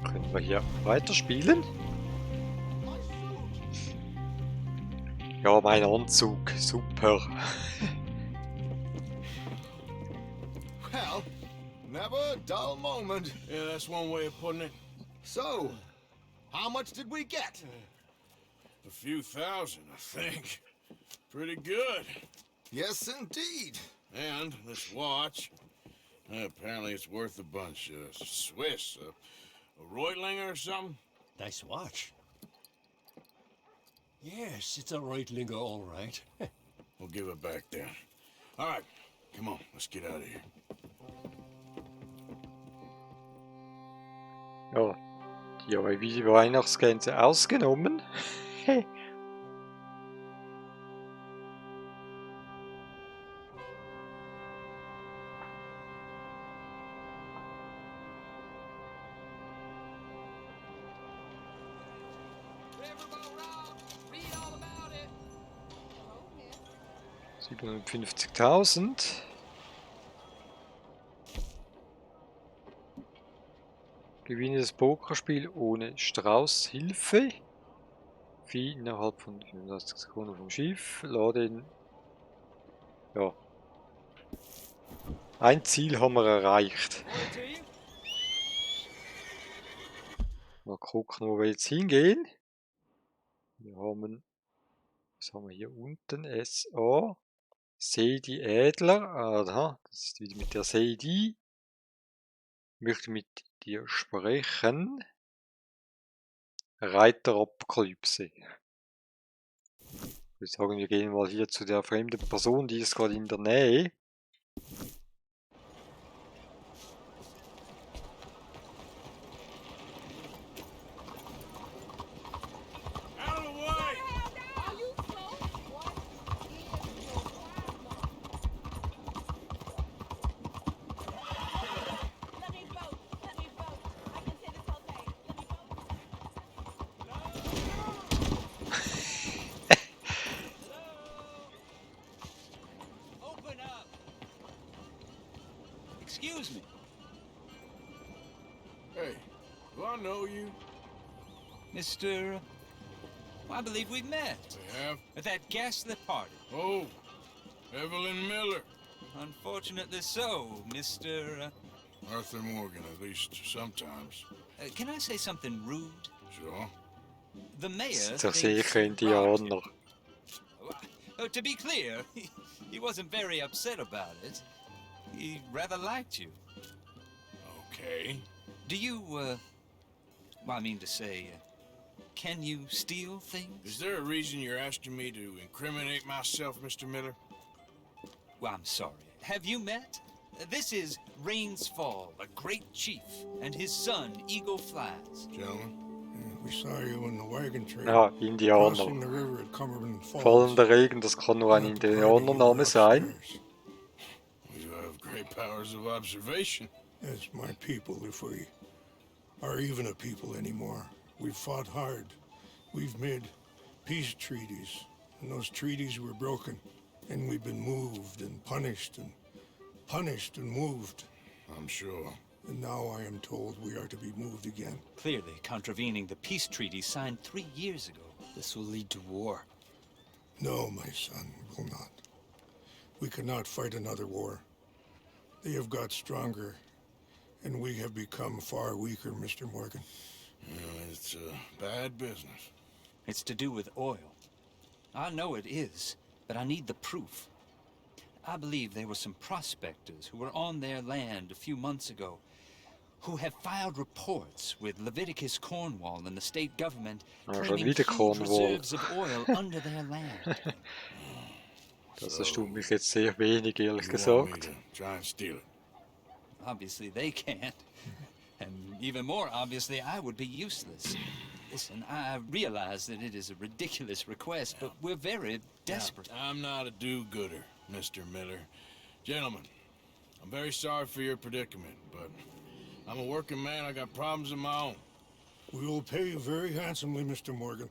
Können wir hier weiterspielen? Ja, mein Anzug, super. Well, never a dull moment. Yeah, that's one way of putting it. So, how much did we get? A few thousand, I think. Pretty good. Yes, indeed. And this watch, apparently it's worth a bunch. Swiss, a Reutlinger or something? Nice watch. Yes, it's a Reutlinger, all right. We'll give it back then. All right, come on, let's get out of here. Ja, die haben die Weihnachtsgänse ausgenommen. $750.000. Gewinne das Pokerspiel ohne Strauß-Hilfe. Vieh innerhalb von 35 Sekunden vom Schiff. Lade ihn. Ja. Ein Ziel haben wir erreicht. Mal gucken, wo wir jetzt hingehen. Wir haben, was haben wir hier unten? SA. Seidi Ädler. Aha, das ist wieder mit der Seidi. Ich möchte mit dir sprechen. Reiterapokalypse. Ich würde sagen, wir gehen mal hier zu der fremden Person, die ist gerade in der Nähe. Excuse me. Hey, do I know you? Mr. I believe we met. We have? At that ghastly party. Oh, Evelyn Miller. Unfortunately so, Mr. Arthur Morgan, at least sometimes. Can I say something rude? Sure. The mayor Sicher thinks sicher Indianer. To be clear, he wasn't very upset about it. He rather liked you. Okay. Do you, well, I mean to say, can you steal things? Is there a reason you're asking me to incriminate myself, Mr. Miller? Well, I'm sorry. Have you met? This is Rains Fall, a great chief, and his son, Eagle Flies. Gentlemen? We saw you in the wagon train. Ja, Indianer. Crossing the river at Cumberland Falls. Fallender Regen, das kann nur ein Indianername sein. You have great powers of observation. As my people, if we are even a people anymore. We've fought hard. We've made peace treaties, and those treaties were broken. And we've been moved and punished and moved. I'm sure. And now I am told we are to be moved again. Clearly contravening the peace treaty signed 3 years ago. This will lead to war. No, my son, it will not. We cannot fight another war. They have got stronger, and we have become far weaker, Mr. Morgan. It's bad business. It's to do with oil. I know it is, but I need the proof. I believe there were some prospectors who were on their land a few months ago who have filed reports with Leviticus Cornwall and the state government claiming huge reserves of oil under their land. Das erstaunt mich jetzt sehr wenig, ehrlich gesagt. Try and steal it. Obviously they can't. And even more obviously, I would be useless. Listen, I realize that it is a ridiculous request, but we're very desperate. I'm not a do-gooder, Mr. Miller. Gentlemen, I'm very sorry for your predicament, but I'm a working man. I got problems of my own. We will pay you very handsomely, Mr. Morgan.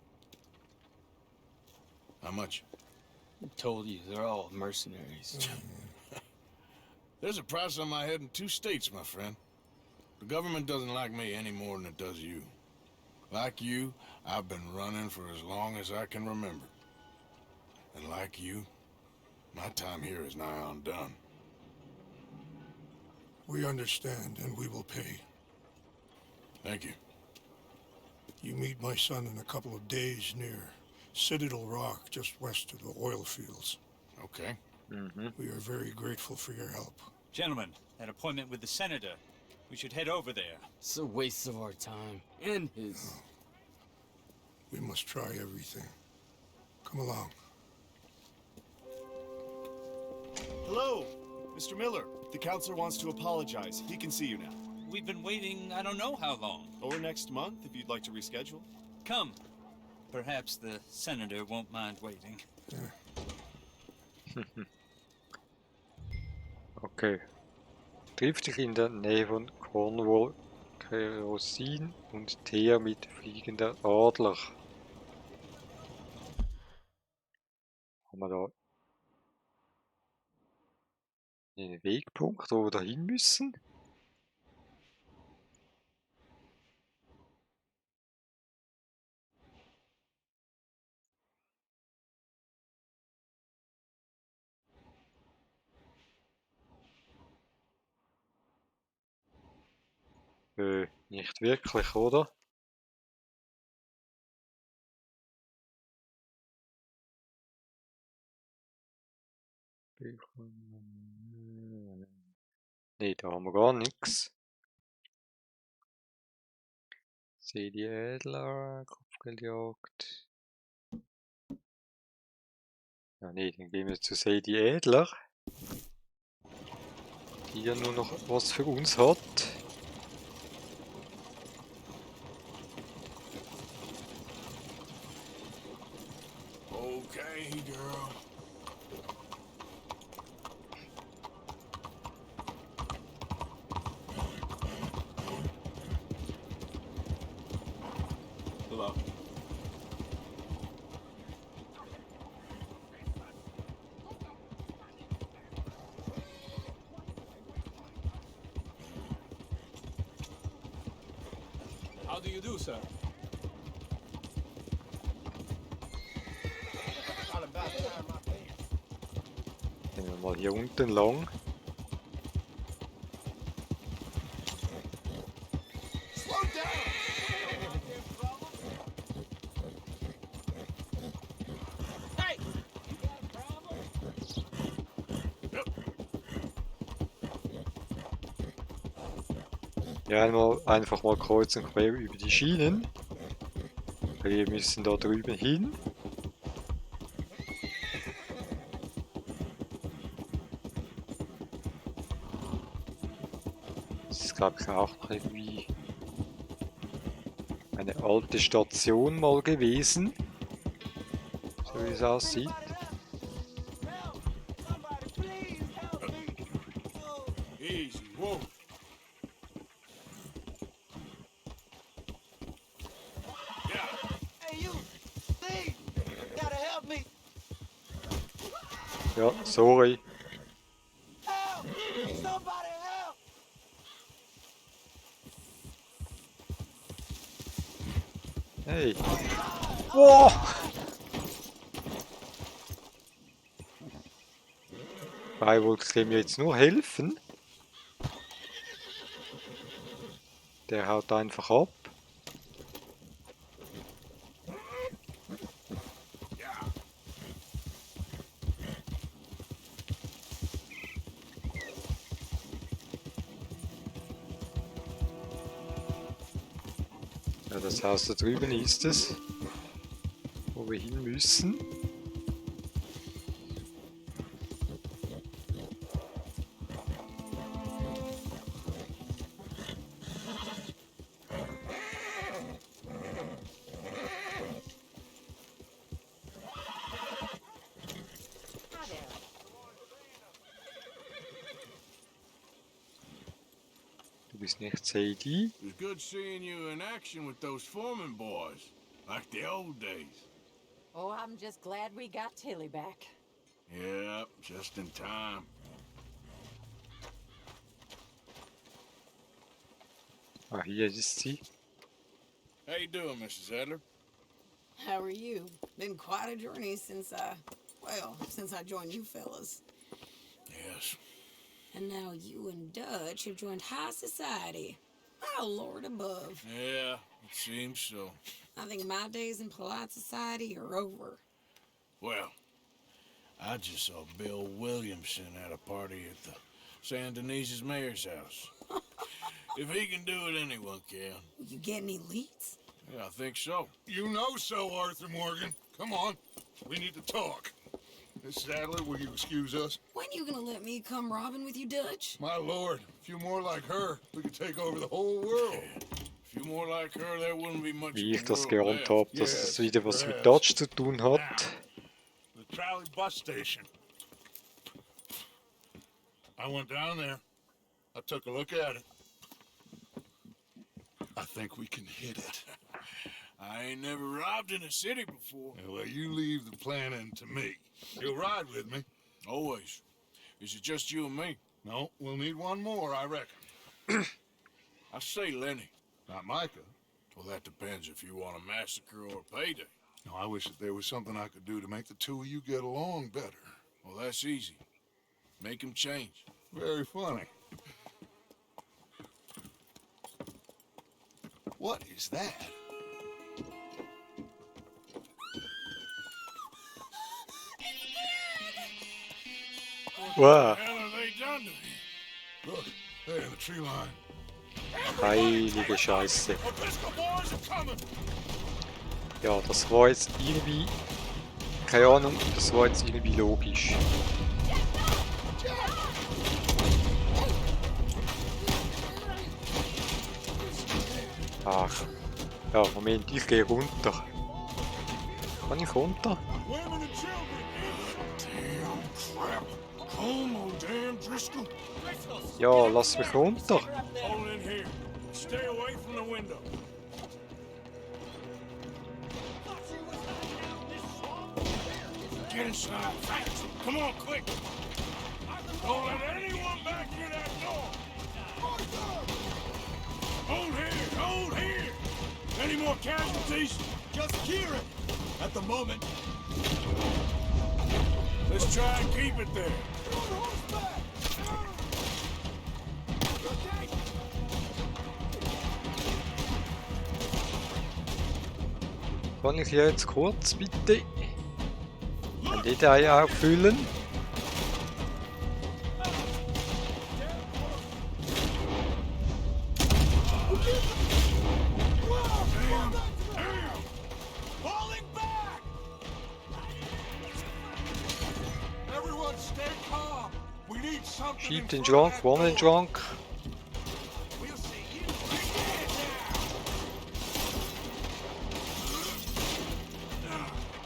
How much? I told you, they're all mercenaries. There's a price on my head in 2 states, my friend. The government doesn't like me any more than it does you. Like you, I've been running for as long as I can remember. And like you, my time here is nigh undone. We understand, and we will pay. Thank you. You meet my son in a couple of days near Citadel Rock, just west of the oil fields. Okay. We are very grateful for your help. Gentlemen, an appointment with the senator. We should head over there. It's a waste of our time. And his. We must try everything. Come along. Hello, Mr. Miller. The counselor wants to apologize. He can see you now. We've been waiting I don't know how long. Or next month, if you'd like to reschedule. Come. Perhaps the senator won't mind waiting. Okay. Trifft dich in der Nähe von Cornwall Kerosin und Teer mit fliegender Adler. Haben wir da einen Wegpunkt, wo wir da hin müssen? Nicht wirklich, oder? Ne, da haben wir gar nichts. Sehe die Ädler, Kopfgeldjagd. Ja, ne, dann gehen wir zu Sehe die Ädler. Die ja nur noch was für uns hat. Okay, girl. Hello. How do you do, sir? Gehen wir mal hier unten lang. Ja, einfach mal kreuz und quer über die Schienen. Wir müssen da drüben hin. Das ist, glaube ich, auch noch irgendwie eine alte Station mal gewesen. So wie es aussieht. Easy, whoa. Ja, sorry. Hey. Wow. Ich wollte dem jetzt nur helfen. Der haut einfach ab. Ja, das Haus da drüben ist es, wo wir hin müssen. Du bist nicht Sadie. It was good seeing you in action with those foreman boys, like the old days. Oh, I'm just glad we got Tilly back. Yep, just in time. Ah, hier ist sie. How you doing, Mrs. Adler? How are you? Been quite a journey since I joined you fellas. Yes. And now you and Dutch have joined high society. Oh, Lord above. Yeah, it seems so. I think my days in polite society are over. Well, I just saw Bill Williamson at a party at the San Denise's mayor's house. If he can do it, anyone can. You get any leads? Yeah, I think so. You know so, Arthur Morgan. Come on, we need to talk. Miss Sadler, will you excuse us? When you gonna let me come robbing with you, Dutch? My lord, a few more like her, we could take over the whole world. A few more like her, there wouldn't be much. Wie ich das geahnt habe, dass es wieder was mit Deutsch zu tun hat. The trolley bus station. I went down there. I took a look at it. I think we can hit it. I ain't never robbed in a city before. Yeah, well, you leave the planning to me. You'll ride with me. Always. Is it just you and me? No, we'll need one more, I reckon. I say Lenny. Not Micah. Well, that depends if you want a massacre or a payday. No, I wish that there was something I could do to make the two of you get along better. Well, that's easy. Make him change. Very funny. What is that? Wow. What the hell have they done to me? Look, there in the tree line. Heilige Scheiße. Episcopals are coming. Ja, das war jetzt irgendwie... Keine Ahnung, das war jetzt irgendwie logisch. Ach. Ja, Moment, ich gehe runter. Kann ich runter? Women and children. Damn crap. Come on, damn Driscoll. Ja, lass mich runter. Hold in here. Stay away from the window. Get inside fast. Come on, quick. Don't let anyone back near that door. Hold here, hold here. Any more casualties? Just Kieran. At the moment. Let's try and keep it there. Kann ich hier jetzt kurz, bitte? Ein Detail auffüllen? Schieb den Schrank, vorne den Schrank.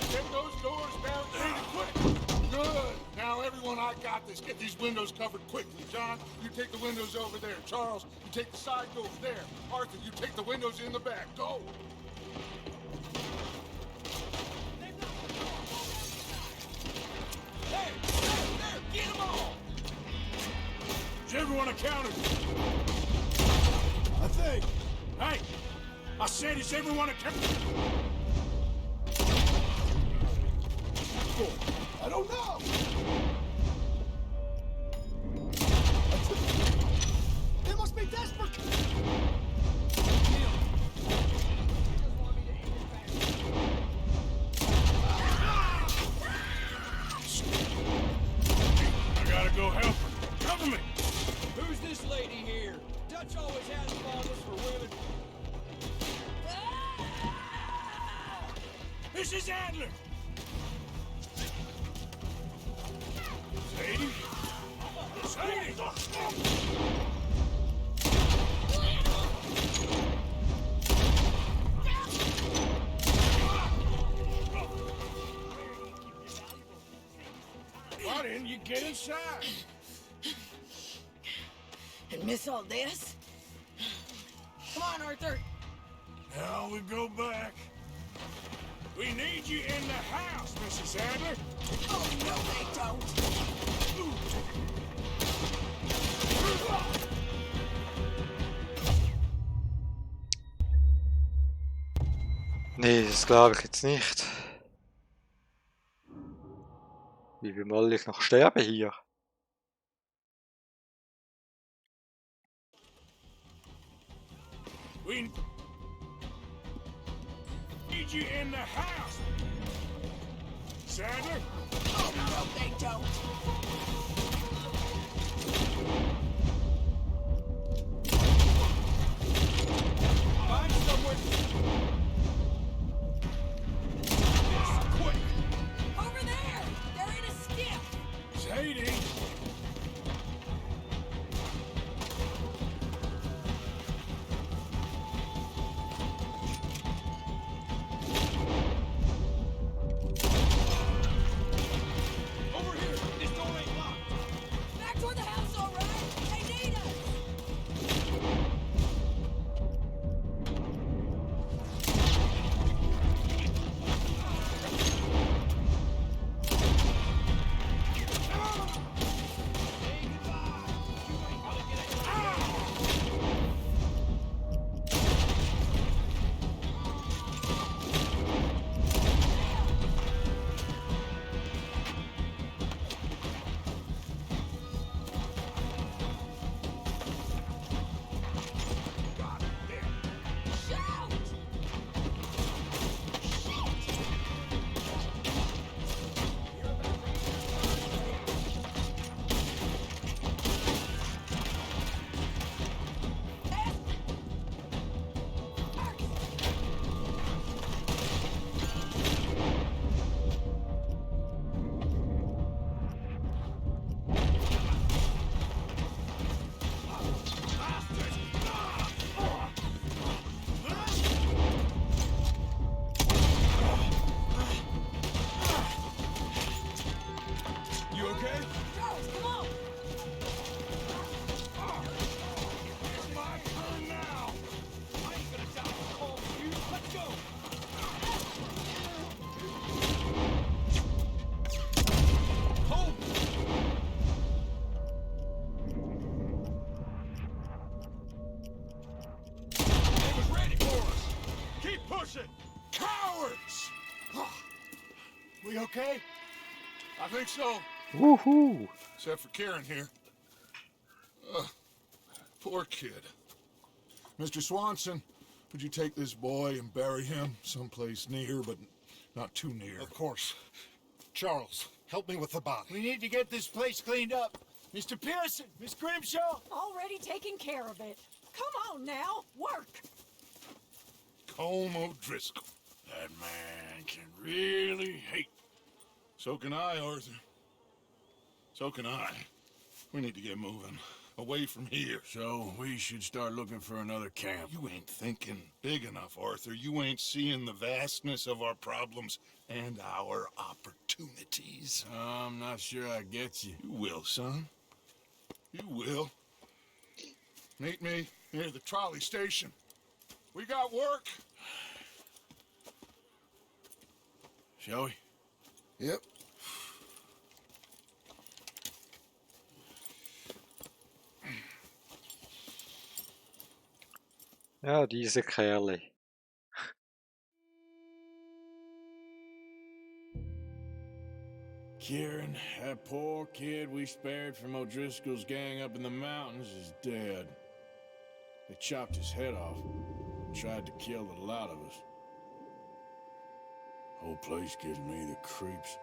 Get those doors barricaded quick. Good. Now, everyone, I got this. Get these windows covered quickly. John, you take the windows over there. Charles, you take the side doors there. Arthur, you take the windows in the back. Go. There, get them all. Is everyone accounted? I think. Hey, I said, is everyone accounted? I don't know. They must be desperate. I gotta go help her. Cover me. Who's this lady here? Dutch always has fondness for women. Mrs. Adler. Sadie? Sadie! Why didn't you get inside? And miss all this? Come on, Arthur. Now we go back. We need you in the house, Mrs. Adler. Oh, no, they don't. Nee, das glaube ich jetzt nicht. Wie will mal ich noch sterben hier? We need you in the house. Sadler? Oh, no, they don't. Find somewhere. Quick. Over there! They're in a skiff! Sadie. Over here. This door ain't locked. Back toward the house, all right? They need us! You okay? Charles, come on! It's my turn now. I ain't gonna die for calling you. Let's go. Hold. They was ready for us. Keep pushing. Cowards. We okay? I think so. Woohoo! Except for Karen here. Poor kid. Mr. Swanson, would you take this boy and bury him someplace near, but not too near? Of course. Charles, help me with the body. We need to get this place cleaned up. Mr. Pearson, Miss Grimshaw. Already taking care of it. Come on now, work! Colm O'Driscoll. That man can really hate. So can I, Arthur. So can I. We need to get moving. Away from here. So we should start looking for another camp. You ain't thinking big enough, Arthur. You ain't seeing the vastness of our problems and our opportunities. I'm not sure I get you. You will, son. You will. Meet me near the trolley station. We got work. Shall we? Yep. Ja, diese Kerle. Kieran, that poor kid we spared from O'Driscoll's gang up in the mountains is dead. They chopped his head off and tried to kill the lot of us. Whole place gives me the creeps.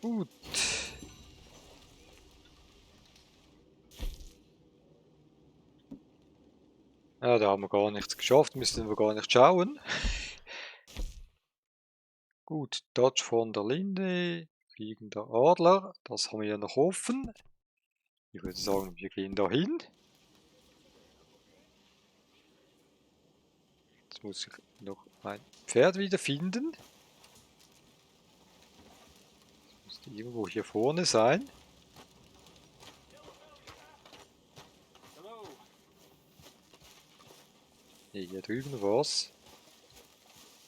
Gut. Ja, da haben wir gar nichts geschafft, müssen wir gar nicht schauen. Gut, Dodge von der Linde, fliegender Adler, das haben wir ja noch offen. Ich würde sagen, wir gehen dahin. Jetzt muss ich noch mein Pferd wiederfinden. Das müsste irgendwo hier vorne sein. Nee, hier drüben war's.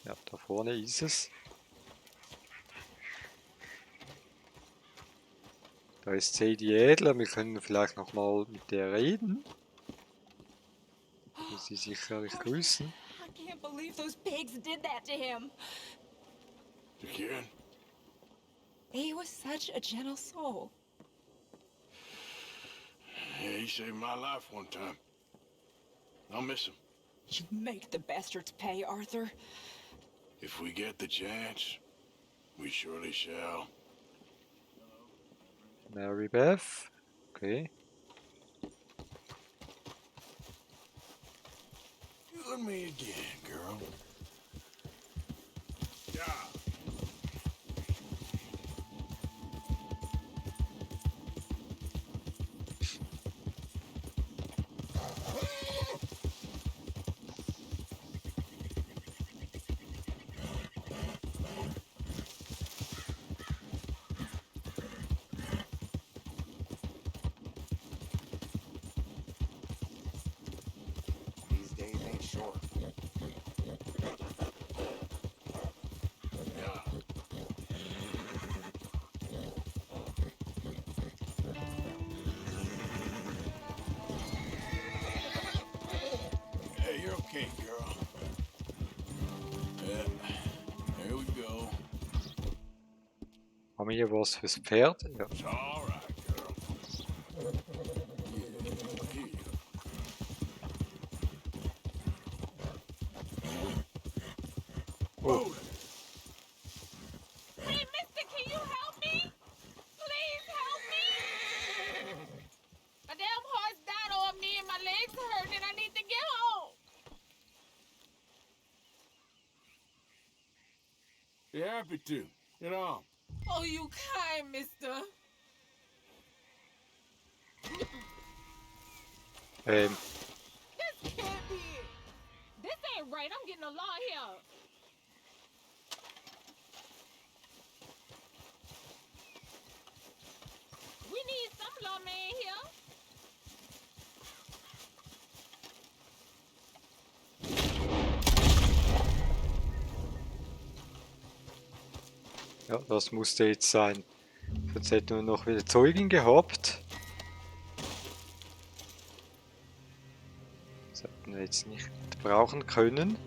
Ja, da vorne ist es. Da ist sie die Edle, wir können vielleicht noch mal mit der reden. Will sie sicherlich grüßen. I can't believe those pigs did that to him. The kid? He was such a gentle soul. Yeah, he saved my life one time. I'll miss him. You make the bastards pay, Arthur. If we get the chance, we surely shall. Mary Beth. Okay. You and me again, girl. Yeah. These days ain't short. Hey, you're okay, girl. Yeah. Here we go. Haben wir hier was fürs Pferd? Ja. It's all right, girl. Oh. Hey, mister, can you help me? Please help me! My damn horse died on me and my legs hurt and I need to get home. Be happy to. Get on. Oh, you kind, mister. This can't be it. This ain't right. I'm getting a law here. We need some lawman here. Ja, das musste jetzt sein. Jetzt hätten wir noch wieder Zeugin gehabt. Das hätten wir jetzt nicht brauchen können.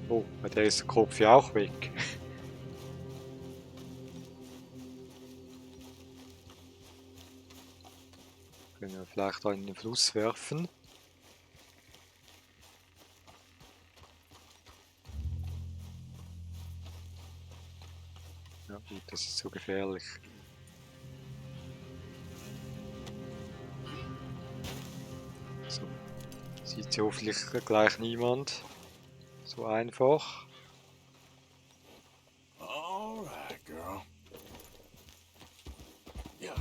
Oh, der ist der Kopf ja auch weg. Können wir vielleicht da in den Fluss werfen. Ja gut, das ist so gefährlich. So. Sieht sie hoffentlich gleich niemand. So einfach. All right, girl. Yeah.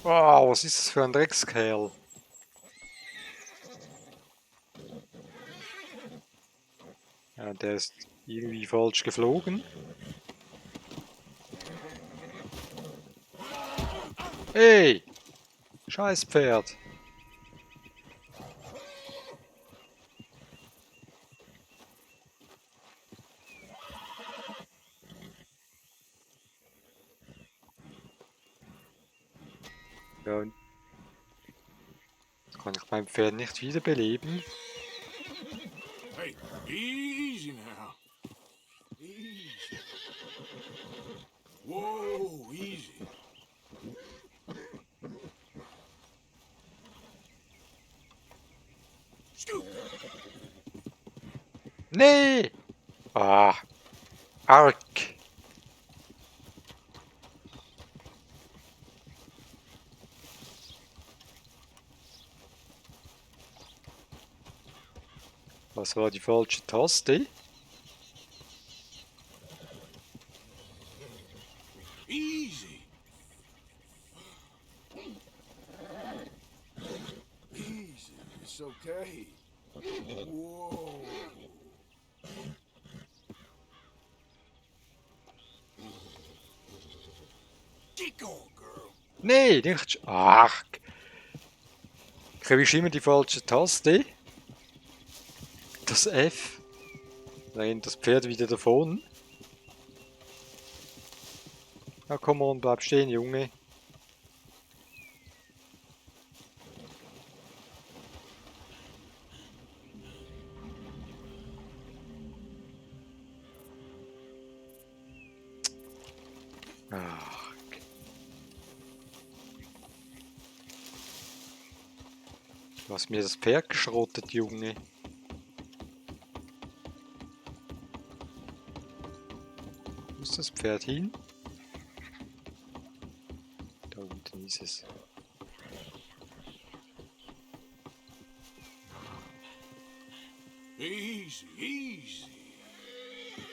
Wow, was ist das für ein Dreckskerl? Ja, der ist irgendwie falsch geflogen. Hey! Scheiß Pferd! Ja, jetzt kann ich mein Pferd nicht wiederbeleben. Hey, easy now. Easy. Whoa, easy. Scoop. Nee! Ah! Arg! Was war die falsche Taste? Easy. Easy. It's okay. Whoa. Get going, girl. Nee, nicht. Ach! Ich erwische immer die falsche Taste. Das F. Da rennt das Pferd wieder davon. Na komm on, bleib stehen, Junge. Ach. Du hast mir das Pferd geschrottet, Junge. Wo ist das Pferd hin? Da unten ist es. Easy, easy.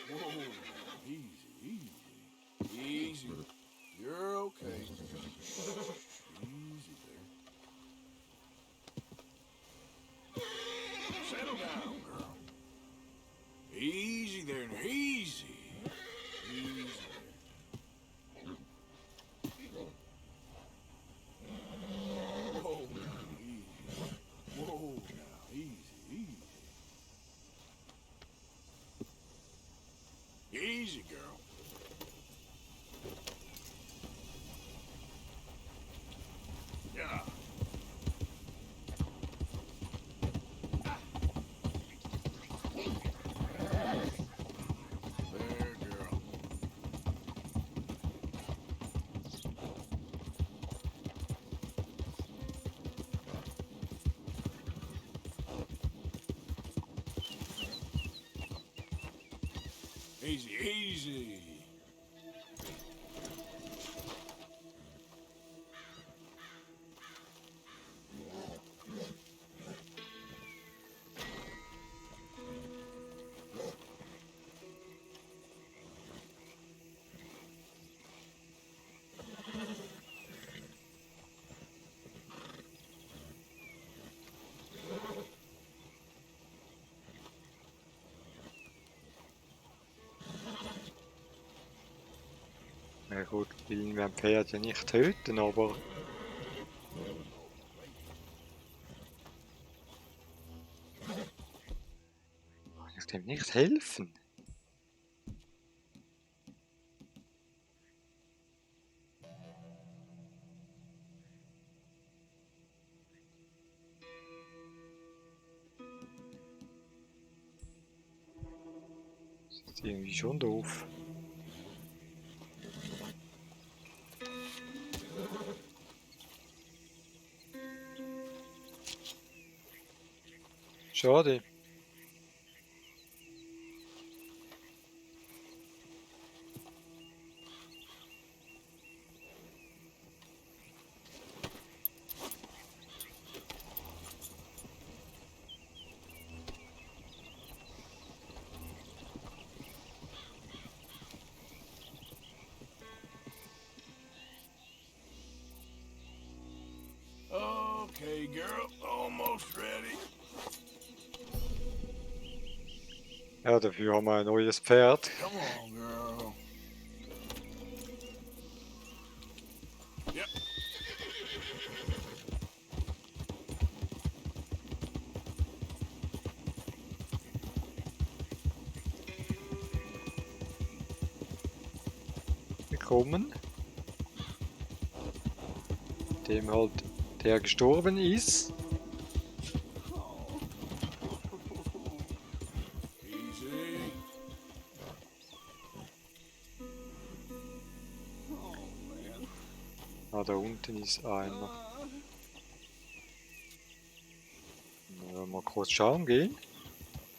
Whoa, easy, easy. Easy. You're okay. Easy there. Settle down, girl. Easy there, easy. Easy there. Whoa, now, easy. Whoa, now, easy, easy. Easy, girl. Yeah. There, girl. Easy, easy. Na gut, will wir ein Pferd ja nicht töten, aber... Ich dem nicht helfen. Das ist irgendwie schon doof. Schade. Okay, girl, almost ready. Ja, dafür haben wir ein neues Pferd. Come on, girl. Yep. Bekommen. Dem halt der gestorben ist. Easy. Ah, da unten ist einer. Na, mal kurz schauen gehen.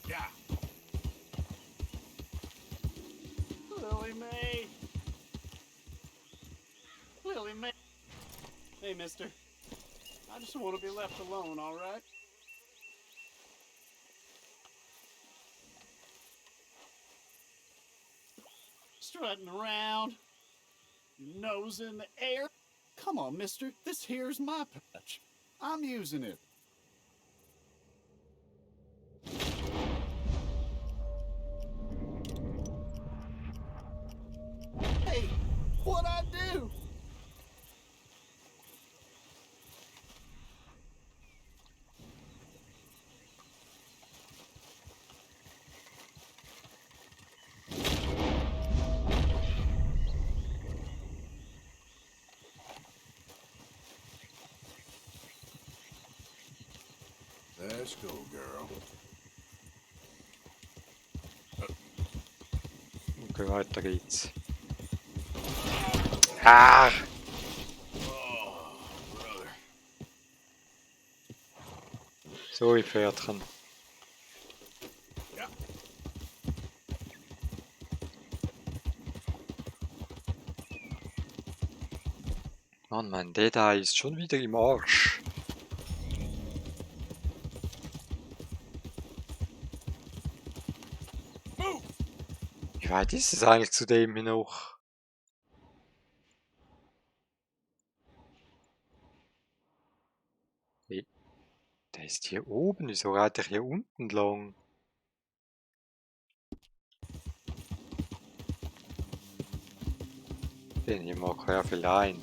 Ja. Lily Mae. Lily Mae. Hey, mister. I just want to be left alone, all right? Strutting around, your nose in the air. Come on, mister. This here's my patch. I'm using it. Hey, what'd I do? Let's go, girl. Okay, weiter geht's. Ah! Oh, brother. So, ich Pferdchen. Ja. Mann, mein Deda ist schon wieder im Arsch. Wie weit ist es eigentlich zu dem noch? Hey, der ist hier oben, wieso reitet er hier unten lang? Den hier mal quer ein.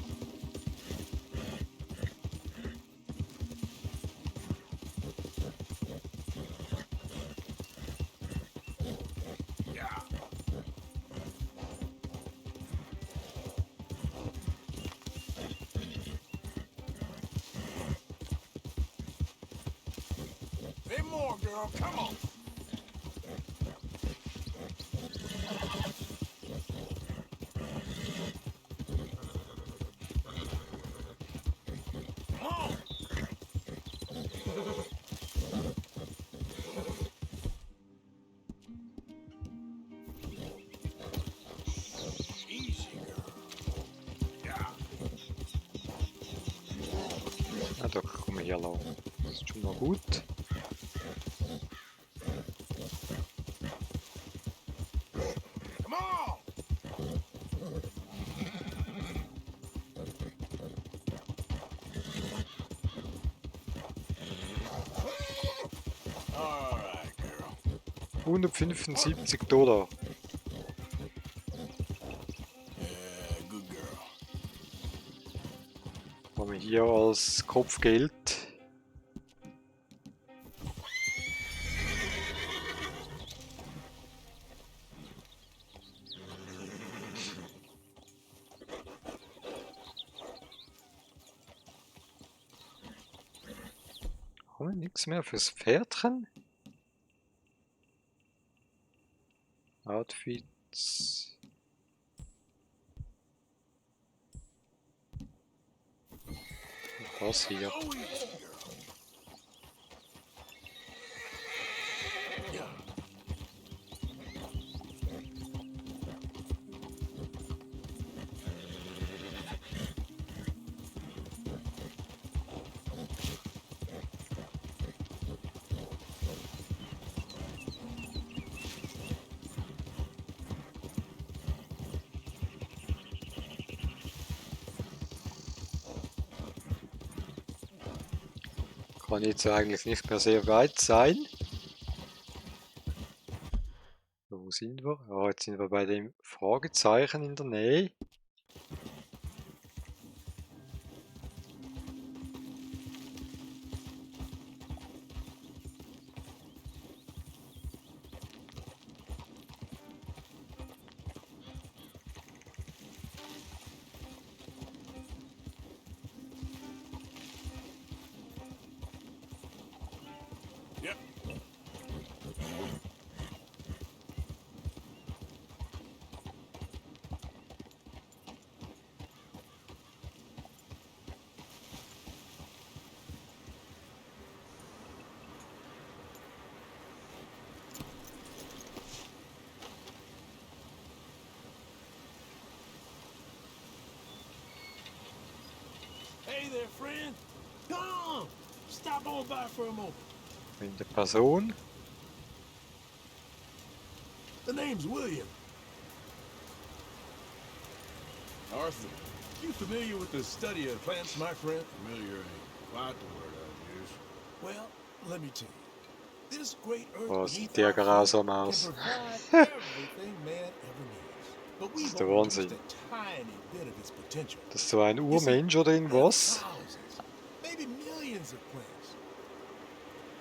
Hey, more, girl. Come on. Come on. Easy, girl. Ja. Ja, da kommen wir hier lang. Das ist schon mal gut. Come on. All right, girl. $175. Yeah, good girl. Haben wir hier als Kopfgeld. Haben wir nichts mehr fürs Pferdchen? Outfits. Was hier? So easy, girl. Yeah. Kann jetzt eigentlich nicht mehr sehr weit sein. Wo sind wir? Ja, jetzt sind wir bei dem Fragezeichen in der Nähe. Yep. Hey there, friend. Come on. Stop on by for a moment. Eine Person. The name's William. Arthur. You familiar with the study of plants, my friend? Familiar ain't quite the word I'd use. Well, let me tell you. This great earth Oh, sieht beneath der our feet grausam can aus. provide everything man ever needs. But Das we've ist der only used Wahnsinn. a tiny bit of its potential. Das ist so ein Urmensch oder irgendwas. Thousands, maybe millions of plants.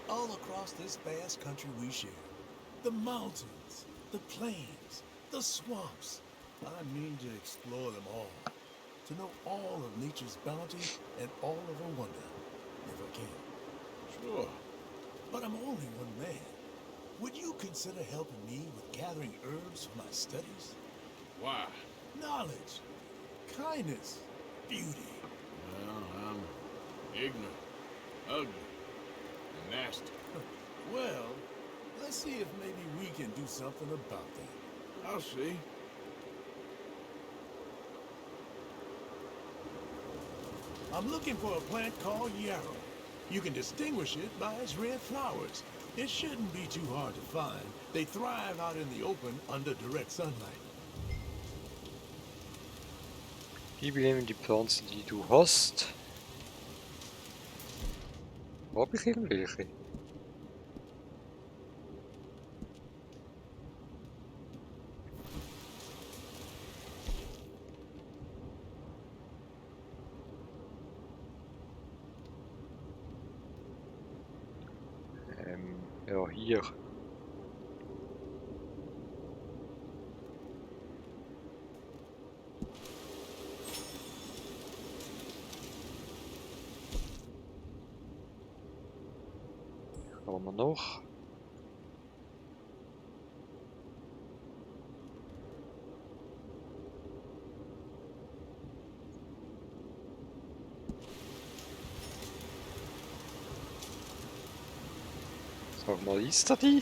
All across this vast country we share. The mountains, the plains, the swamps. I mean to explore them all. To know all of nature's bounty and all of her wonder, if I can. Sure. but I'm only one man. Would you consider helping me with gathering herbs for my studies? Why? Knowledge, kindness, beauty. Well, I'm ignorant, ugly, and nasty. Well, let's see if maybe we can do something about that. I'll see. I'm looking for a plant called yarrow. You can distinguish it by its red flowers. It shouldn't be too hard to find. They thrive out in the open under direct sunlight. Gib ihm die Pflanzen, die du hast. Habe ich irgendwelche? Ja, hier. Haben wir noch? Sag mal, ist da die?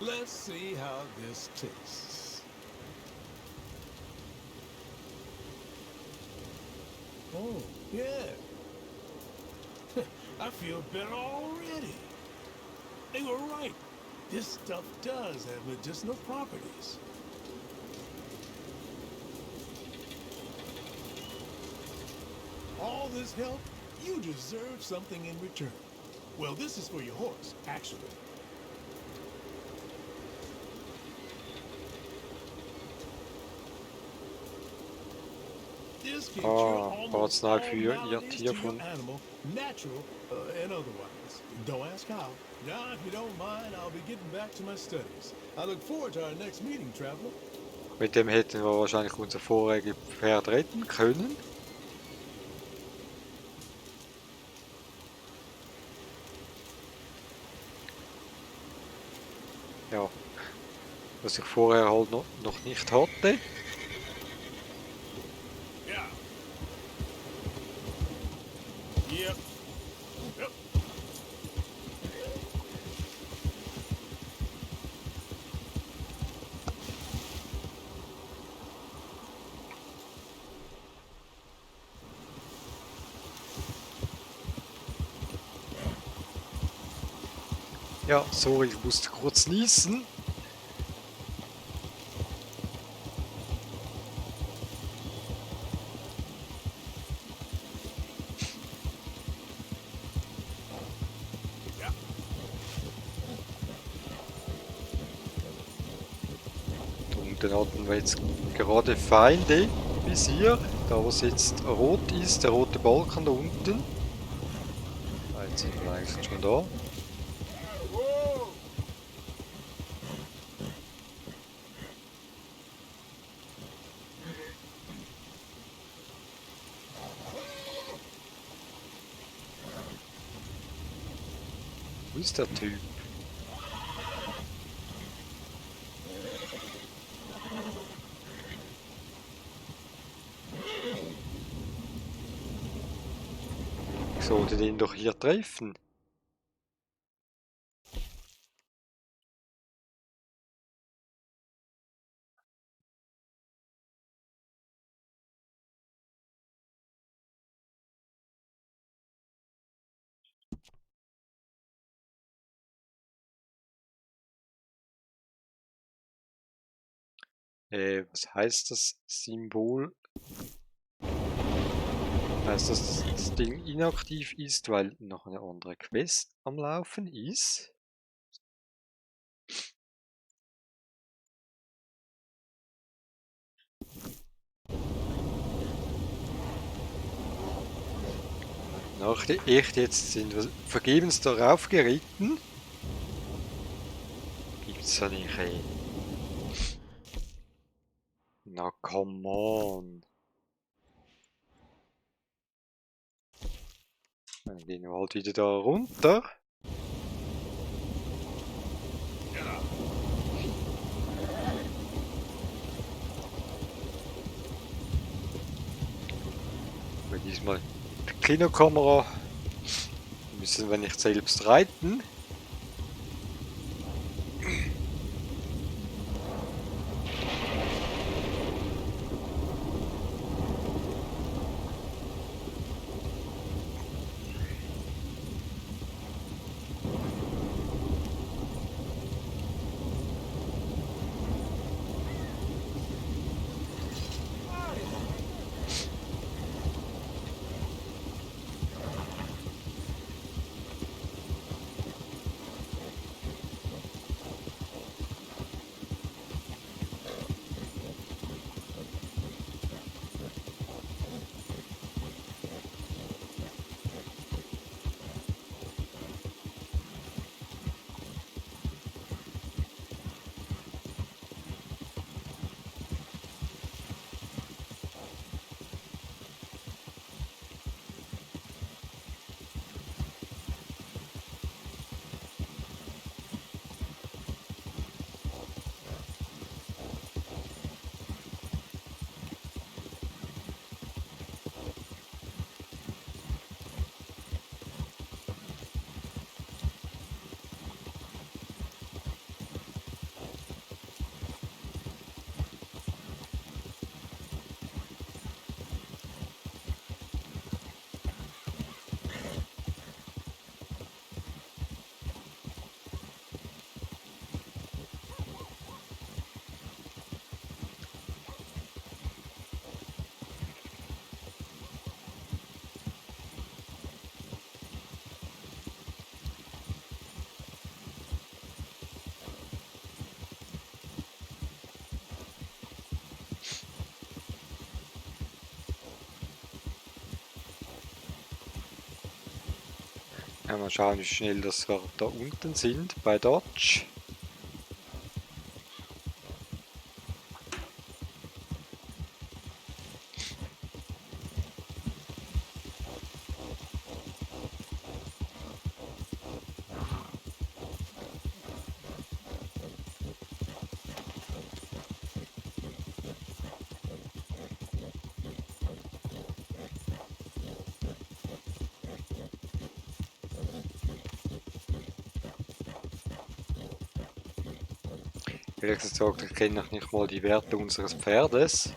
Let's see how this tastes. Oh, yeah. I feel better already. They were right. This stuff does have medicinal properties. All this help, you deserve something in return. Well, this is for your horse, actually. This can cure almost all maladies to your animal, natural and otherwise. Don't ask how. Now, if you don't mind, I'll be getting back to my studies. I look forward to our next meeting, traveler. Mit dem hätten wir wahrscheinlich unser vorheriges Pferd retten können. Ja, was ich vorher halt noch nicht hatte. Ja. Yep. Yep. Ja, sorry, ich musste kurz niesen. Unten hatten wir jetzt gerade Feinde, bis hier, da wo es jetzt rot ist, der rote Balken da unten. Jetzt sind wir eigentlich schon da. Wo ist der Typ? Ich sollte den doch hier treffen. Was heißt das Symbol? Heißt das, dass das Ding inaktiv ist, weil noch eine andere Quest am Laufen ist? Echt, jetzt sind wir vergebens darauf geritten. Gibt's da nicht, ey. Na, come on. Dann gehen wir halt wieder da runter. Aber diesmal die Kinokamera. Müssen wir nicht selbst reiten. Ja, mal schauen, wie schnell das wir da unten sind bei Deutsch. Ehrlich gesagt, ich kenne noch nicht mal die Werte unseres Pferdes.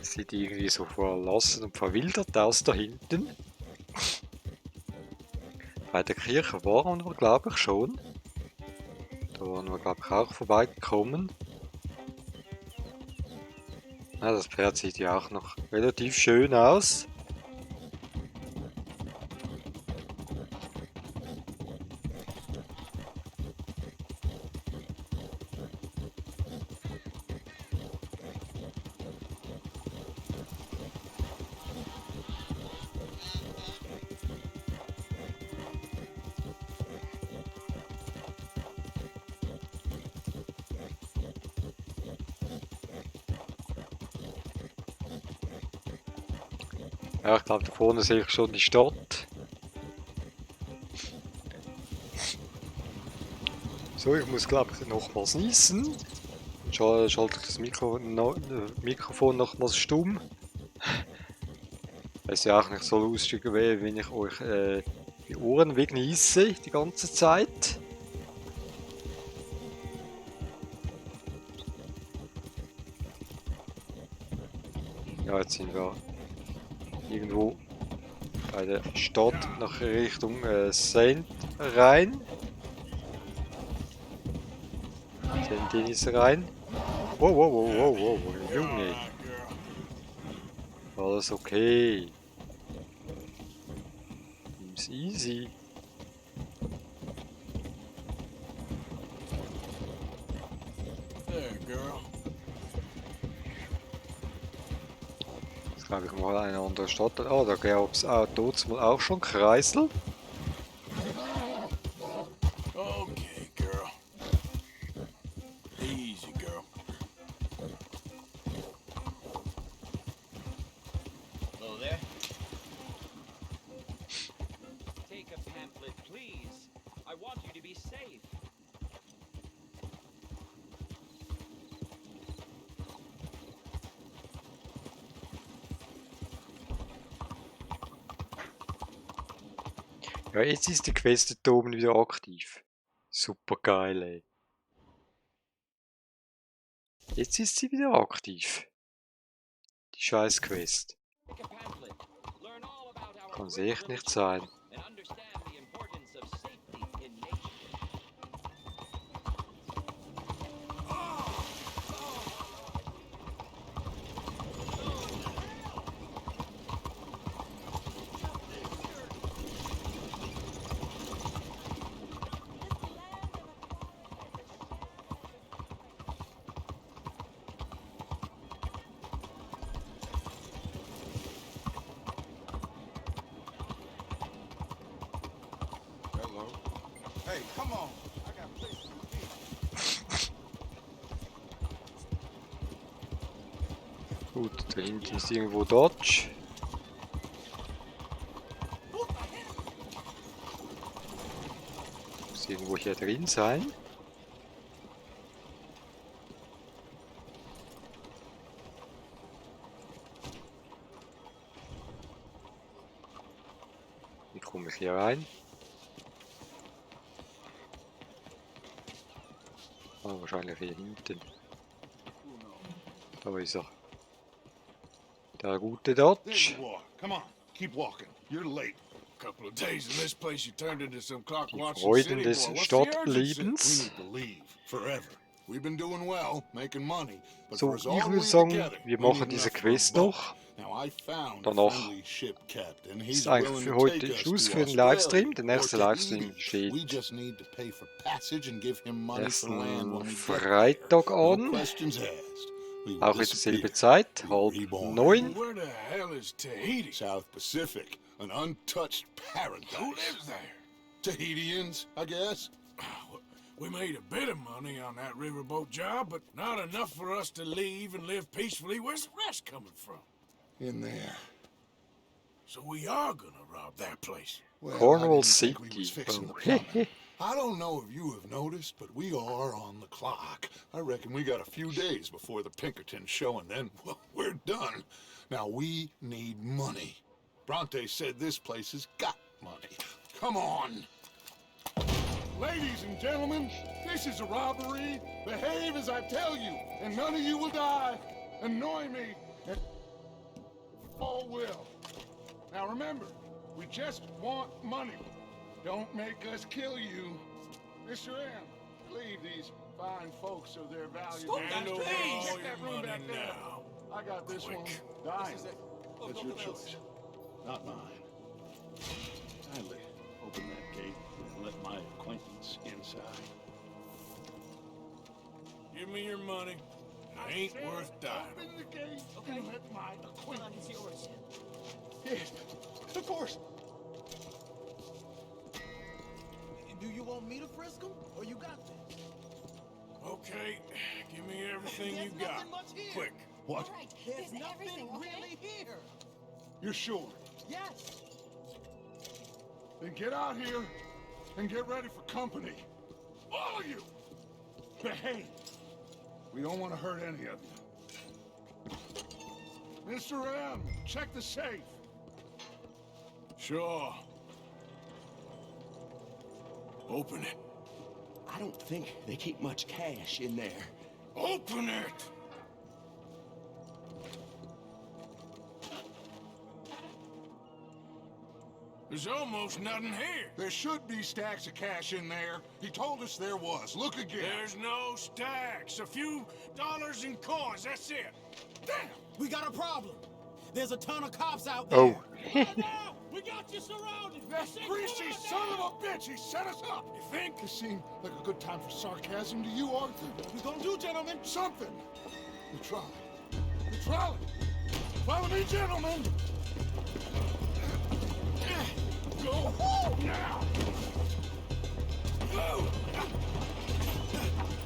Sieht irgendwie so verlassen und verwildert aus da hinten. Bei der Kirche waren wir, glaube ich, schon. Da waren wir, glaube ich, auch vorbeigekommen. Ja, das Pferd sieht ja auch noch relativ schön aus. Ja, ich glaube, da vorne sehe ich schon die Stadt. So, ich muss, glaube ich, nochmals niesen. Schalte ich das Mikrofon nochmals stumm. Es ist ja auch nicht so lustig, wenn ich euch die Ohren wegniese die ganze Zeit. Ja, jetzt sind wir irgendwo bei der Stadt nach Richtung Saint rein. Saint Denis rein. Wow, wow, wow, wow, wow, Junge. Alles okay. Nimm's easy. There, girl. Jetzt glaube ich mal eine andere Stadt. Ah, da gab es auch schon Kreisel. Okay, girl. Easy, girl. Hello there. Take a pamphlet, please. I want you to be safe. Ja, jetzt ist die Quest da oben wieder aktiv. Super geil, ey. Jetzt ist sie wieder aktiv. Die scheiß Quest. Kann es echt nicht sein. Hello. Hey, come on. I got places to be. Gut, da hinten ist irgendwo Deutsch. Muss irgendwo hier drin sein. Wie komme ich hier rein? Ah, wahrscheinlich hier hinten. Da ist er. Der gute There Deutsch. you are. Come on, keep walking. You're late. Couple of days in this place, you turned into some clock Die watching Freuden city des boy. What's the Stadtlebens. We need to leave forever. We've been doing well, making money, but So, for us ich all to würde leave sagen, together, wir we machen need diese enough for a Quest boat. noch. Now I found a Danach friendly ship captain. ist He's eigentlich willing für to heute take us Schluss to für den Australia Livestream. Der or nächste to Livestream Edie. steht We just need to pay for passage and give him money for land nächsten when we get there. Freitag No an. questions asked. We will Auch wieder disappear. selbe Zeit, We were 8:30. Where the hell is Tahiti? South Pacific, an untouched paradise. Who lives there? Tahitians, I guess. We made a bit of money on that riverboat job, but not enough for us to leave and live peacefully. Where's the rest coming from? In there. So we are gonna rob that place. Well, Cornwall I didn't think we City. was fixing the Oh, plumbing. I don't know if you have noticed, but we are on the clock. I reckon we got a few days before the Pinkerton show, and then, well, we're done. Now, we need money. Bronte said this place has got money. Come on. Ladies and gentlemen, this is a robbery. Behave as I tell you, and none of you will die. Annoy me, and all will. Now remember, we just want money. Don't make us kill you. Mr. M, leave these fine folks of their valuable... Hand over all Check your that room money back there. now. I got this one dying. That's your choice, not mine. Kindly open that gate and let my acquaintance inside. Give me your money. It ain't worth dying. Open the gate and let my acquaintance... yours. Yes, of course. Do you want me to frisk him, or you got this? Okay, give me everything you There's got. nothing much here. Quick. What? There's nothing really here. You're sure? Yes. Then get out here and get ready for company. All of you! Behave. We don't want to hurt any of you. Mr. M, check the safe. Sure. Open it. I don't think they keep much cash in there. Open it! There's almost nothing here. There should be stacks of cash in there. He told us there was. Look again. There's no stacks. A few dollars in coins, that's it. Damn! We got a problem. There's a ton of cops out there. Oh. We got you surrounded. That greasy son of a bitch, he set us up. You think? It seemed like a good time for sarcasm to you, Arthur. What we gonna do, gentlemen? Something. The trolley. The trolley. Follow me, gentlemen. Go now. Whoa.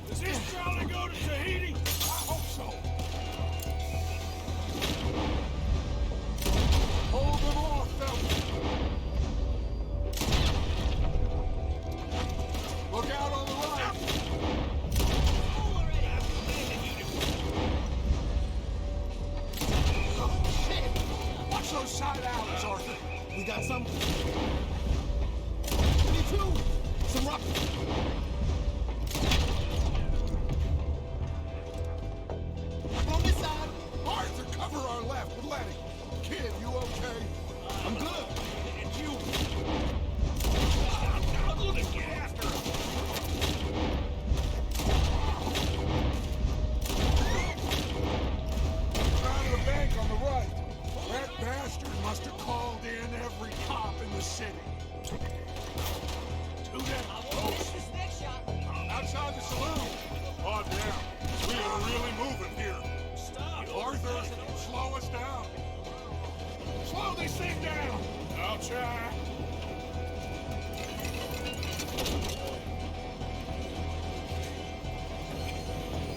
Does this trolley go to Tahiti? I hope so. Hold them off, fellas. Look out on the right. Oh, shit. Watch those side alleys, Arthur. We got some. Me too. Some rock. On this side. Arthur, cover our left with Letty. Kid, you okay? I'm good. And you... I'm gonna get after him. Out of the bank on the right. That bastard must have called in every cop in the city. Do that. Oh, outside the saloon. Oh, damn. We are really moving here. Stop. Arthur, slow us down. Slow this thing down. I'll try.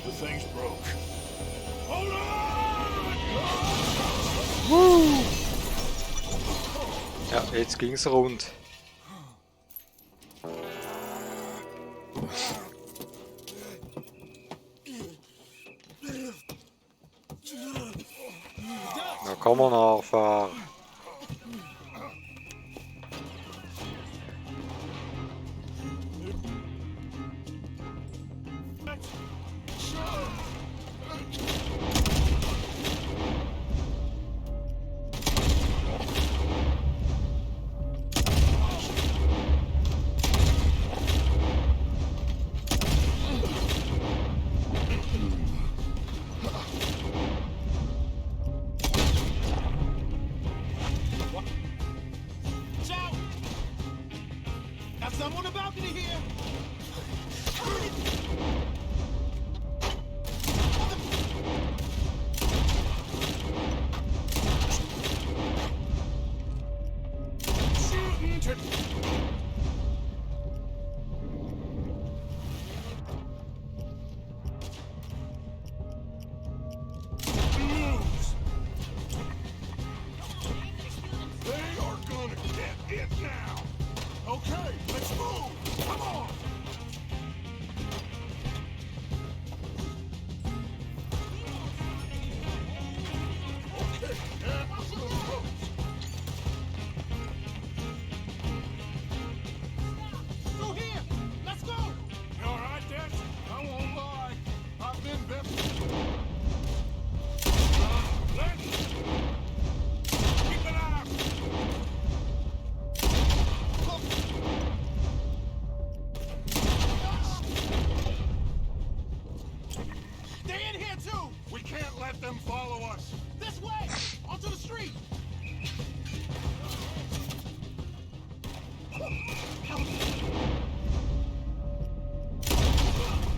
The thing's broke. Hold on! Woo! Ja, jetzt ging's rund. Da kann man nachfahren. Shout! Got someone on the balcony here. Shooting to... Moves. They are gonna get it now. Okay, let's move. Come on. Okay, after the ropes. Through here. Let's go. You all right, Dad? I won't lie. I've been bit. Let's... Keep an eye out. They're in here too. We can't let them follow us. This way. Onto the street.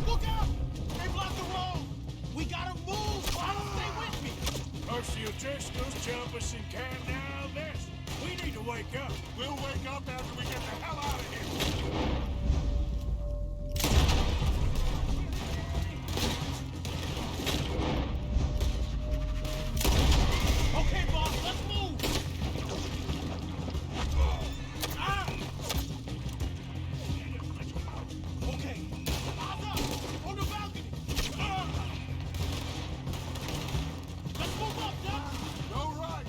Look out! They blocked the road. We gotta move. Stay with me. Percy O'Driscoll's jumpers and can now this. We need to wake up. We'll wake up after we get the hell out of here. Okay, boss. Let's move. Ah! Okay. Eyes up. On the balcony. Ah! Let's move up, Doc. Go right.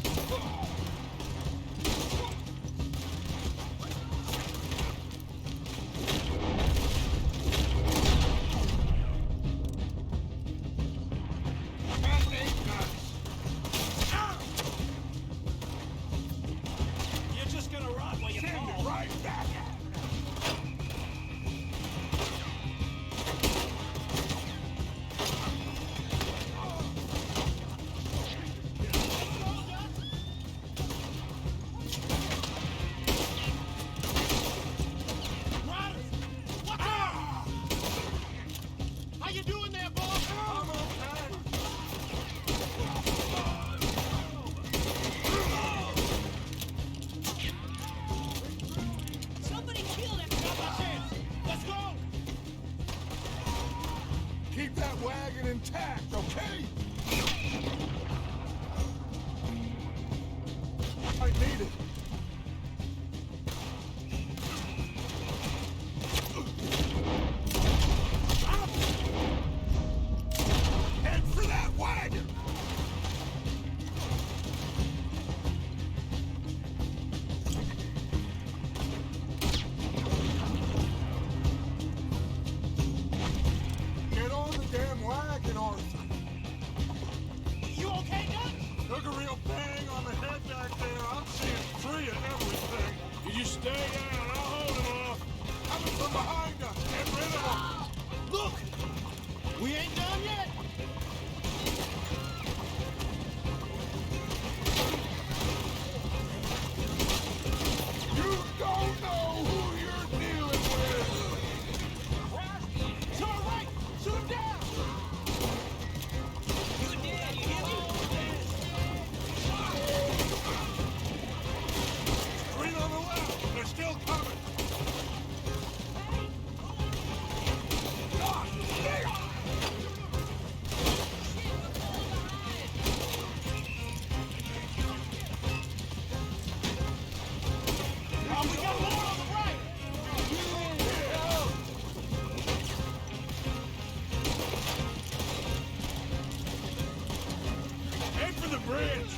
you doing there, boss? Somebody kill him! Got my chance! Let's go! Keep that wagon intact, okay? I need it. Head for that wagon! Get on the damn wagon, Arthur. You okay, Doc? Took a real bang on the head back there. I'm seeing three of everything. You just stay down. I'll hold him off. Coming from behind us. Get rid of them. Look! We ain't done yet! You don't know who you're dealing with. To our right! Shoot him down! You're dead, you hear me? Three on the left. They're still coming. Oh, we got more on the right! Head for the bridge.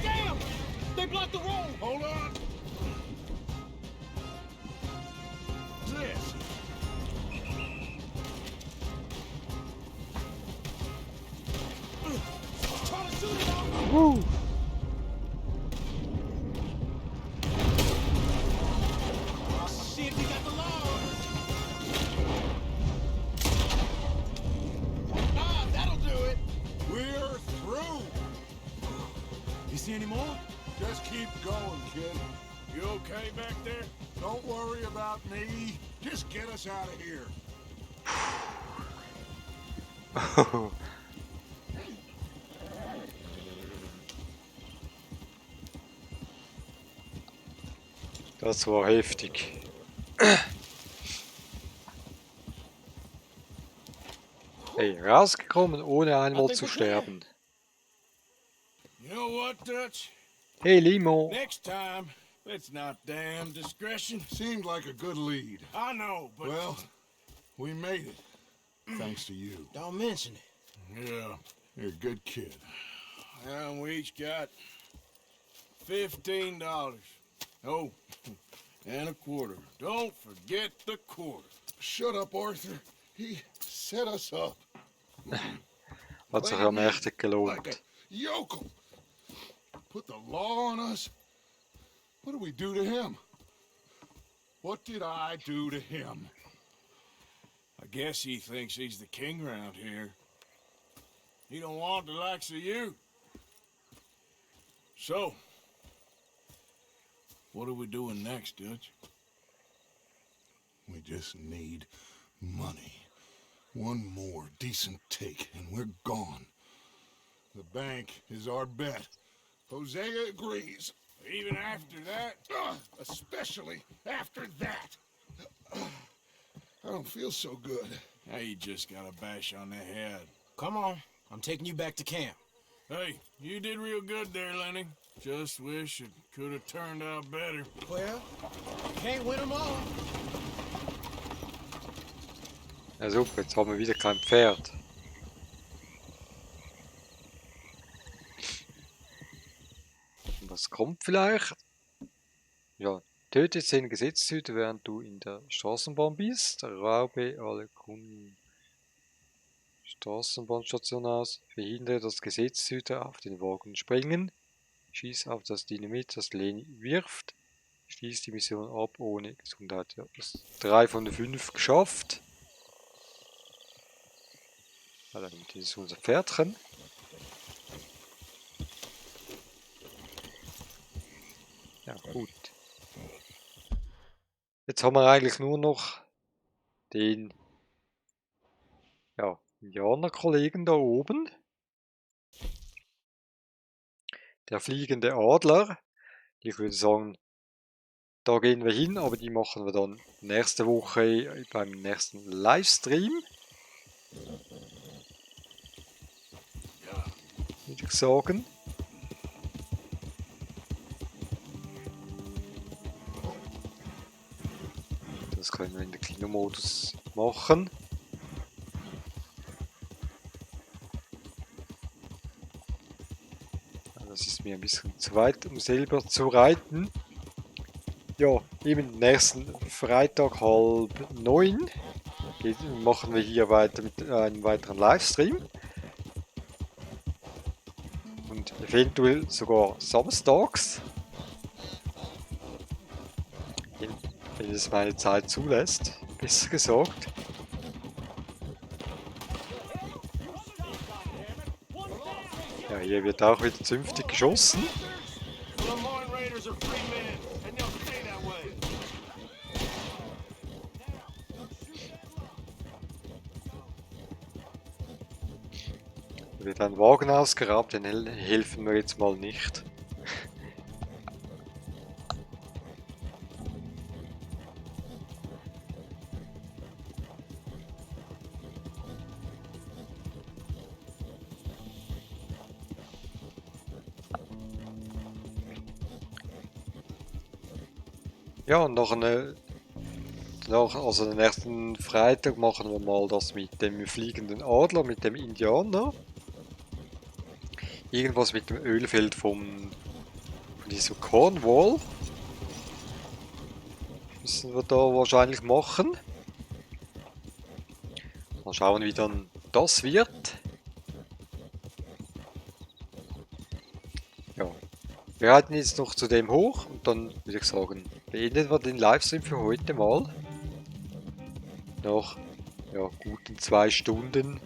Damn! They blocked the road! Hold on. This. Trying to shoot it out! Woo! See if you got the law. Ah, that'll do it! We're through. You see any more? Just keep going, kid. You okay back there? Don't worry about me. Just get us out of here. Das war heftig. Hey, rausgekommen, ohne einmal zu sterben. You know what, Dutch? Hey, Limo. Next time, let's not damn discretion. Seemed like a good lead. I know, but... Well, we made it. Thanks to you. Don't mention it. Yeah. You're a good kid. And we each got $15. Oh, and a quarter. Don't forget the quarter. Shut up, Arthur. He set us up. Hat sich ja mächtig gelohnt. Like a yokel. Put the law on us. What did we do to him? What did I do to him? I guess he thinks he's the king around here. He don't want the likes of you. So, what are we doing next, Dutch? We just need money. One more decent take, and we're gone. The bank is our bet. Hosea agrees. Even after that? Especially after that. I don't feel so good. Now you just got a bash on the head. Come on. I'm taking you back to camp. Hey, you did real good there, Lenny. Just wish it could have turned out better. Well, can't win them all. Ja super, jetzt haben wir wieder kein Pferd. Was kommt vielleicht? Ja, töte 10 Gesetzeshüter, während du in der Straßenbahn bist. Raube alle Kunden Straßenbahnstation aus. Verhindere, dass Gesetzeshüter auf den Wagen springen. Schieß auf das Dynamit, das Leni wirft. Schließ die Mission ab ohne Gesundheit. Ja, das 3 von 5 geschafft. Ja, dann ist unser Pferdchen. Ja, gut. Jetzt haben wir eigentlich nur noch den Indianerkollegen da oben. Der fliegende Adler. Ich würde sagen, da gehen wir hin, aber die machen wir dann nächste Woche beim nächsten Livestream. Würde ich sagen. Das können wir in den Kinomodus machen. Das ist mir ein bisschen zu weit, um selber zu reiten. Ja, eben nächsten Freitag 8:30 machen wir hier weiter mit einem weiteren Livestream. Und eventuell sogar samstags, wenn es meine Zeit zulässt, besser gesagt. Ja, hier wird auch wieder zünftig geschossen. Da wird ein Wagen ausgeraubt, den helfen wir jetzt mal nicht. Ja, und also den nächsten Freitag machen wir mal das mit dem fliegenden Adler, mit dem Indianer. Irgendwas mit dem Ölfeld von dieser Cornwall. Müssen wir da wahrscheinlich machen. Mal schauen, wie dann das wird. Ja, wir halten jetzt noch zu dem hoch und dann würde ich sagen, beenden wir den Livestream für heute mal. Nach guten 2 Stunden.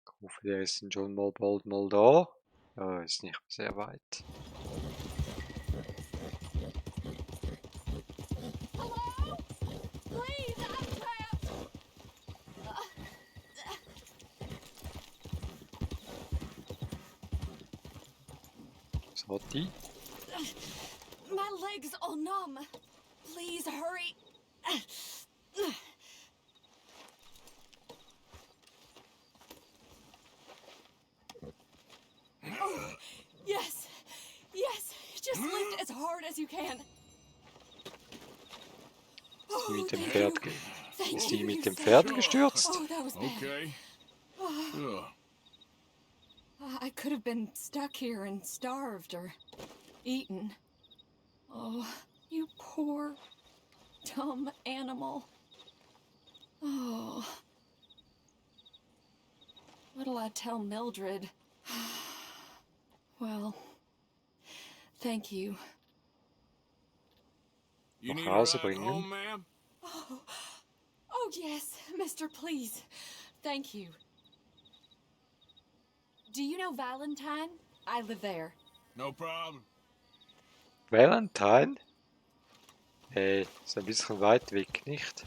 Ich hoffe, der ist schon mal bald mal da. Ja, ist nicht sehr weit. Was hat die? My leg's all numb. Please hurry. Oh, yes. Yes. Just lift as hard as you can. Ist die mit dem Pferd gestürzt? Oh, that was bad. Okay. I could have been stuck here and starved or eaten. Oh, you poor, dumb animal. Oh. What'll I tell Mildred? Well, thank you. You need Nach a Hause ride bringen. home, ma'am? Oh, yes, mister, please. Thank you. Do you know Valentine? I live there. No problem. Valentine? Ist ein bisschen weit weg, nicht?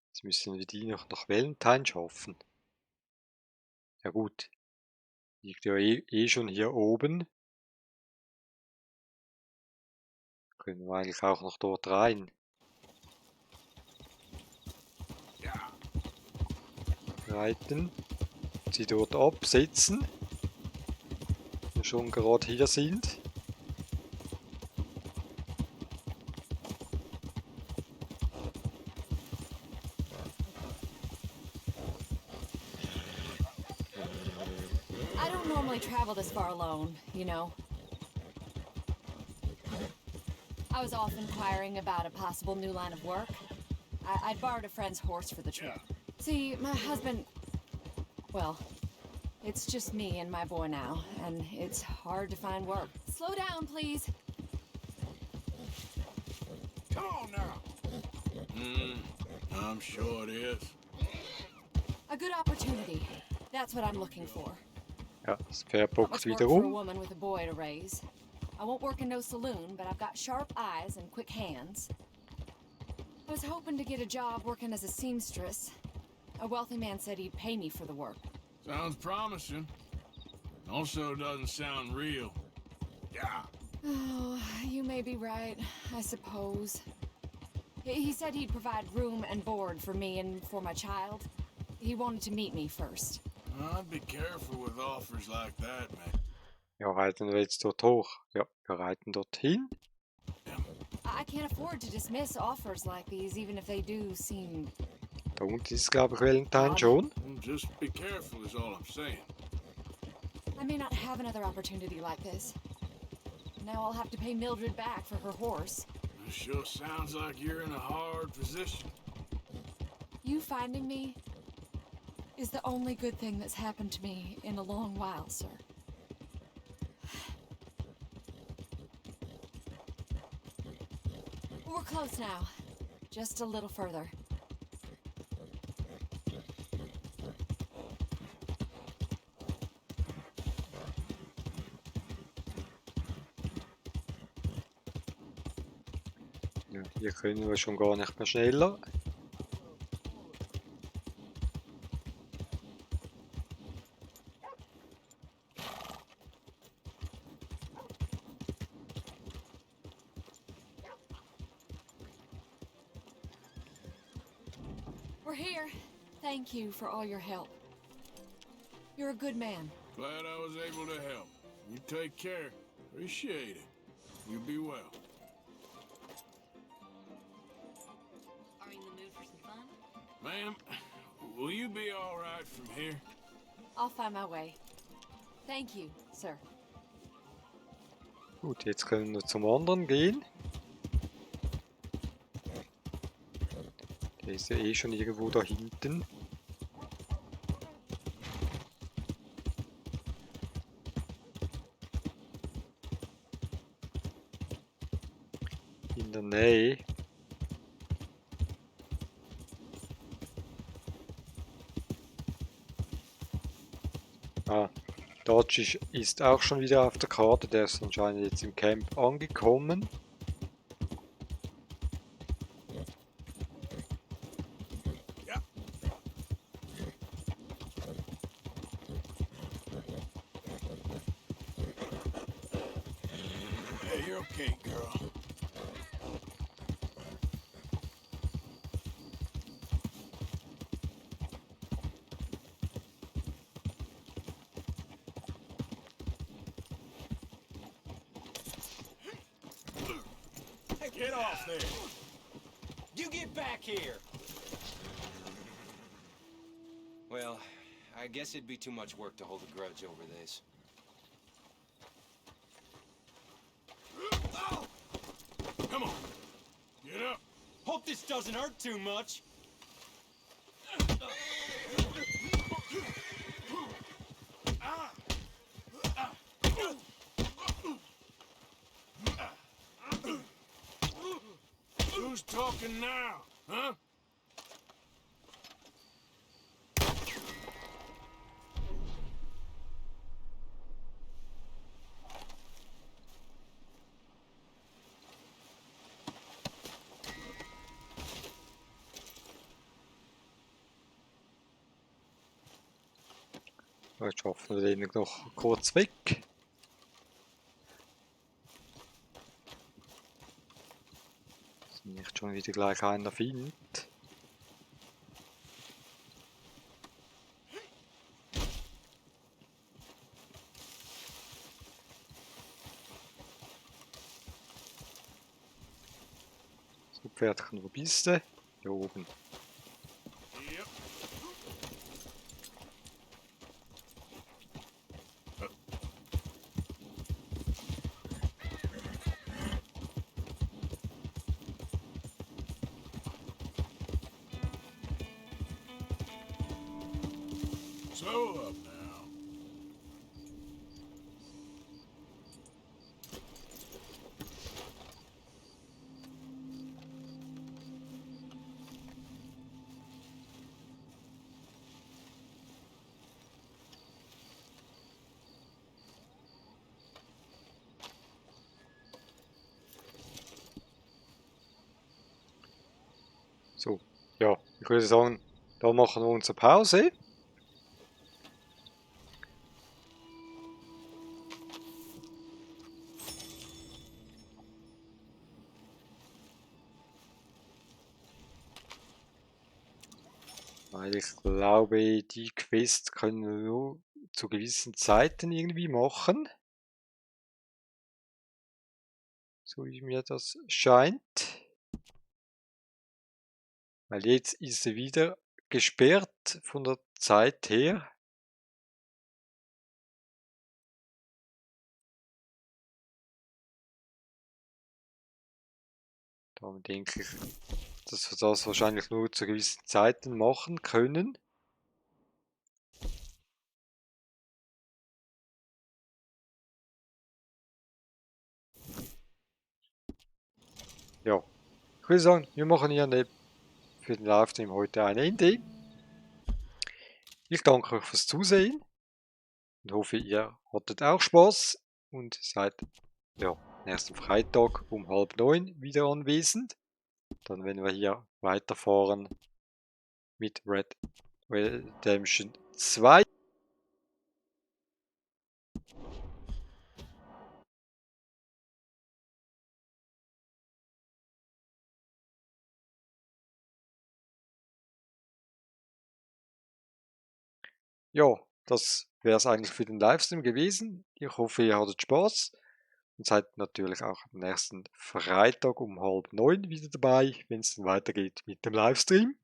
Jetzt müssen wir die noch nach Valentine schaffen. Ja gut, liegt ja eh schon hier oben. Können wir eigentlich auch noch dort rein. reiten. Sie dort absetzen. Wir schon gerade hier sind. I don't normally travel this far alone, you know. I was off inquiring about a possible new line of work. I'd borrowed a friend's horse for the trip. See, my husband... Well, it's just me and my boy now, and it's hard to find work. Slow down, please. Come on now. I'm sure it is. A good opportunity. That's what I'm looking for. Ja, das Pferd Not bockt much work wieder for a um. woman with a boy to raise. I won't work in no saloon, but I've got sharp eyes and quick hands. I was hoping to get a job working as a seamstress. A wealthy man said he'd pay me for the work. Sounds promising. Also doesn't sound real. Yeah. Oh, you may be right, I suppose. He said he'd provide room and board for me and for my child. He wanted to meet me first. I'd be careful with offers like that, man. Ja, reiten wir jetzt dort hoch. Ja, wir reiten dorthin. I can't afford to dismiss offers like these, even if they do seem... Da unten ist, glaube ich, Valentine schon. Just be careful is all I'm saying. I may not have another opportunity like this. Now I'll have to pay Mildred back for her horse. It sure sounds like you're in a hard position. You finding me is the only good thing that's happened to me in a long while, sir. We're close now. Just a little further. Ja, hier können wir schon gar nicht mehr schneller. We're here. Thank you for all your help. You're a good man. Glad I was able to help. You take care. Appreciate it. You be well. Are you in the mood for some fun? Ma'am, will you be all right from here? I'll find my way. Thank you, sir. Gut, jetzt können wir zum anderen gehen. Der ist ja eh schon irgendwo da hinten. In der Nähe. Ah, Deutsch ist auch schon wieder auf der Karte. Der ist anscheinend jetzt im Camp angekommen. Hey, you're okay, girl. Get off there! You get back here! Well, I guess it'd be too much work to hold a grudge over this. Come on. Get up. Hope this doesn't hurt too much. Who's talking now, huh? Jetzt schaffen wir den noch kurz weg. Dass nicht schon wieder gleich einer findet. So, Pferdchen, wo bist du? Hier oben. So up now. So, ja, ich würde sagen, da machen wir unsere Pause. Weil ich glaube, die Quest können wir nur zu gewissen Zeiten irgendwie machen. So wie mir das scheint. Weil jetzt ist sie wieder gesperrt von der Zeit her. Darum denke ich, dass wir das wahrscheinlich nur zu gewissen Zeiten machen können. Ja, ich würde sagen, wir machen hier für den Livestream heute ein Ende. Ich danke euch fürs Zusehen und hoffe, ihr hattet auch Spaß und seid nächsten Freitag um 8:30 wieder anwesend. Dann werden wir hier weiterfahren mit Red Redemption 2. Ja, das wäre es eigentlich für den Livestream gewesen. Ich hoffe, ihr hattet Spaß und seid natürlich auch am nächsten Freitag um 8:30 wieder dabei, wenn es dann weitergeht mit dem Livestream.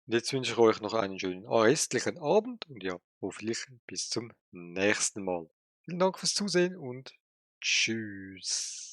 Und jetzt wünsche ich euch noch einen schönen restlichen Abend und ja, hoffentlich bis zum nächsten Mal. Vielen Dank fürs Zusehen und tschüss.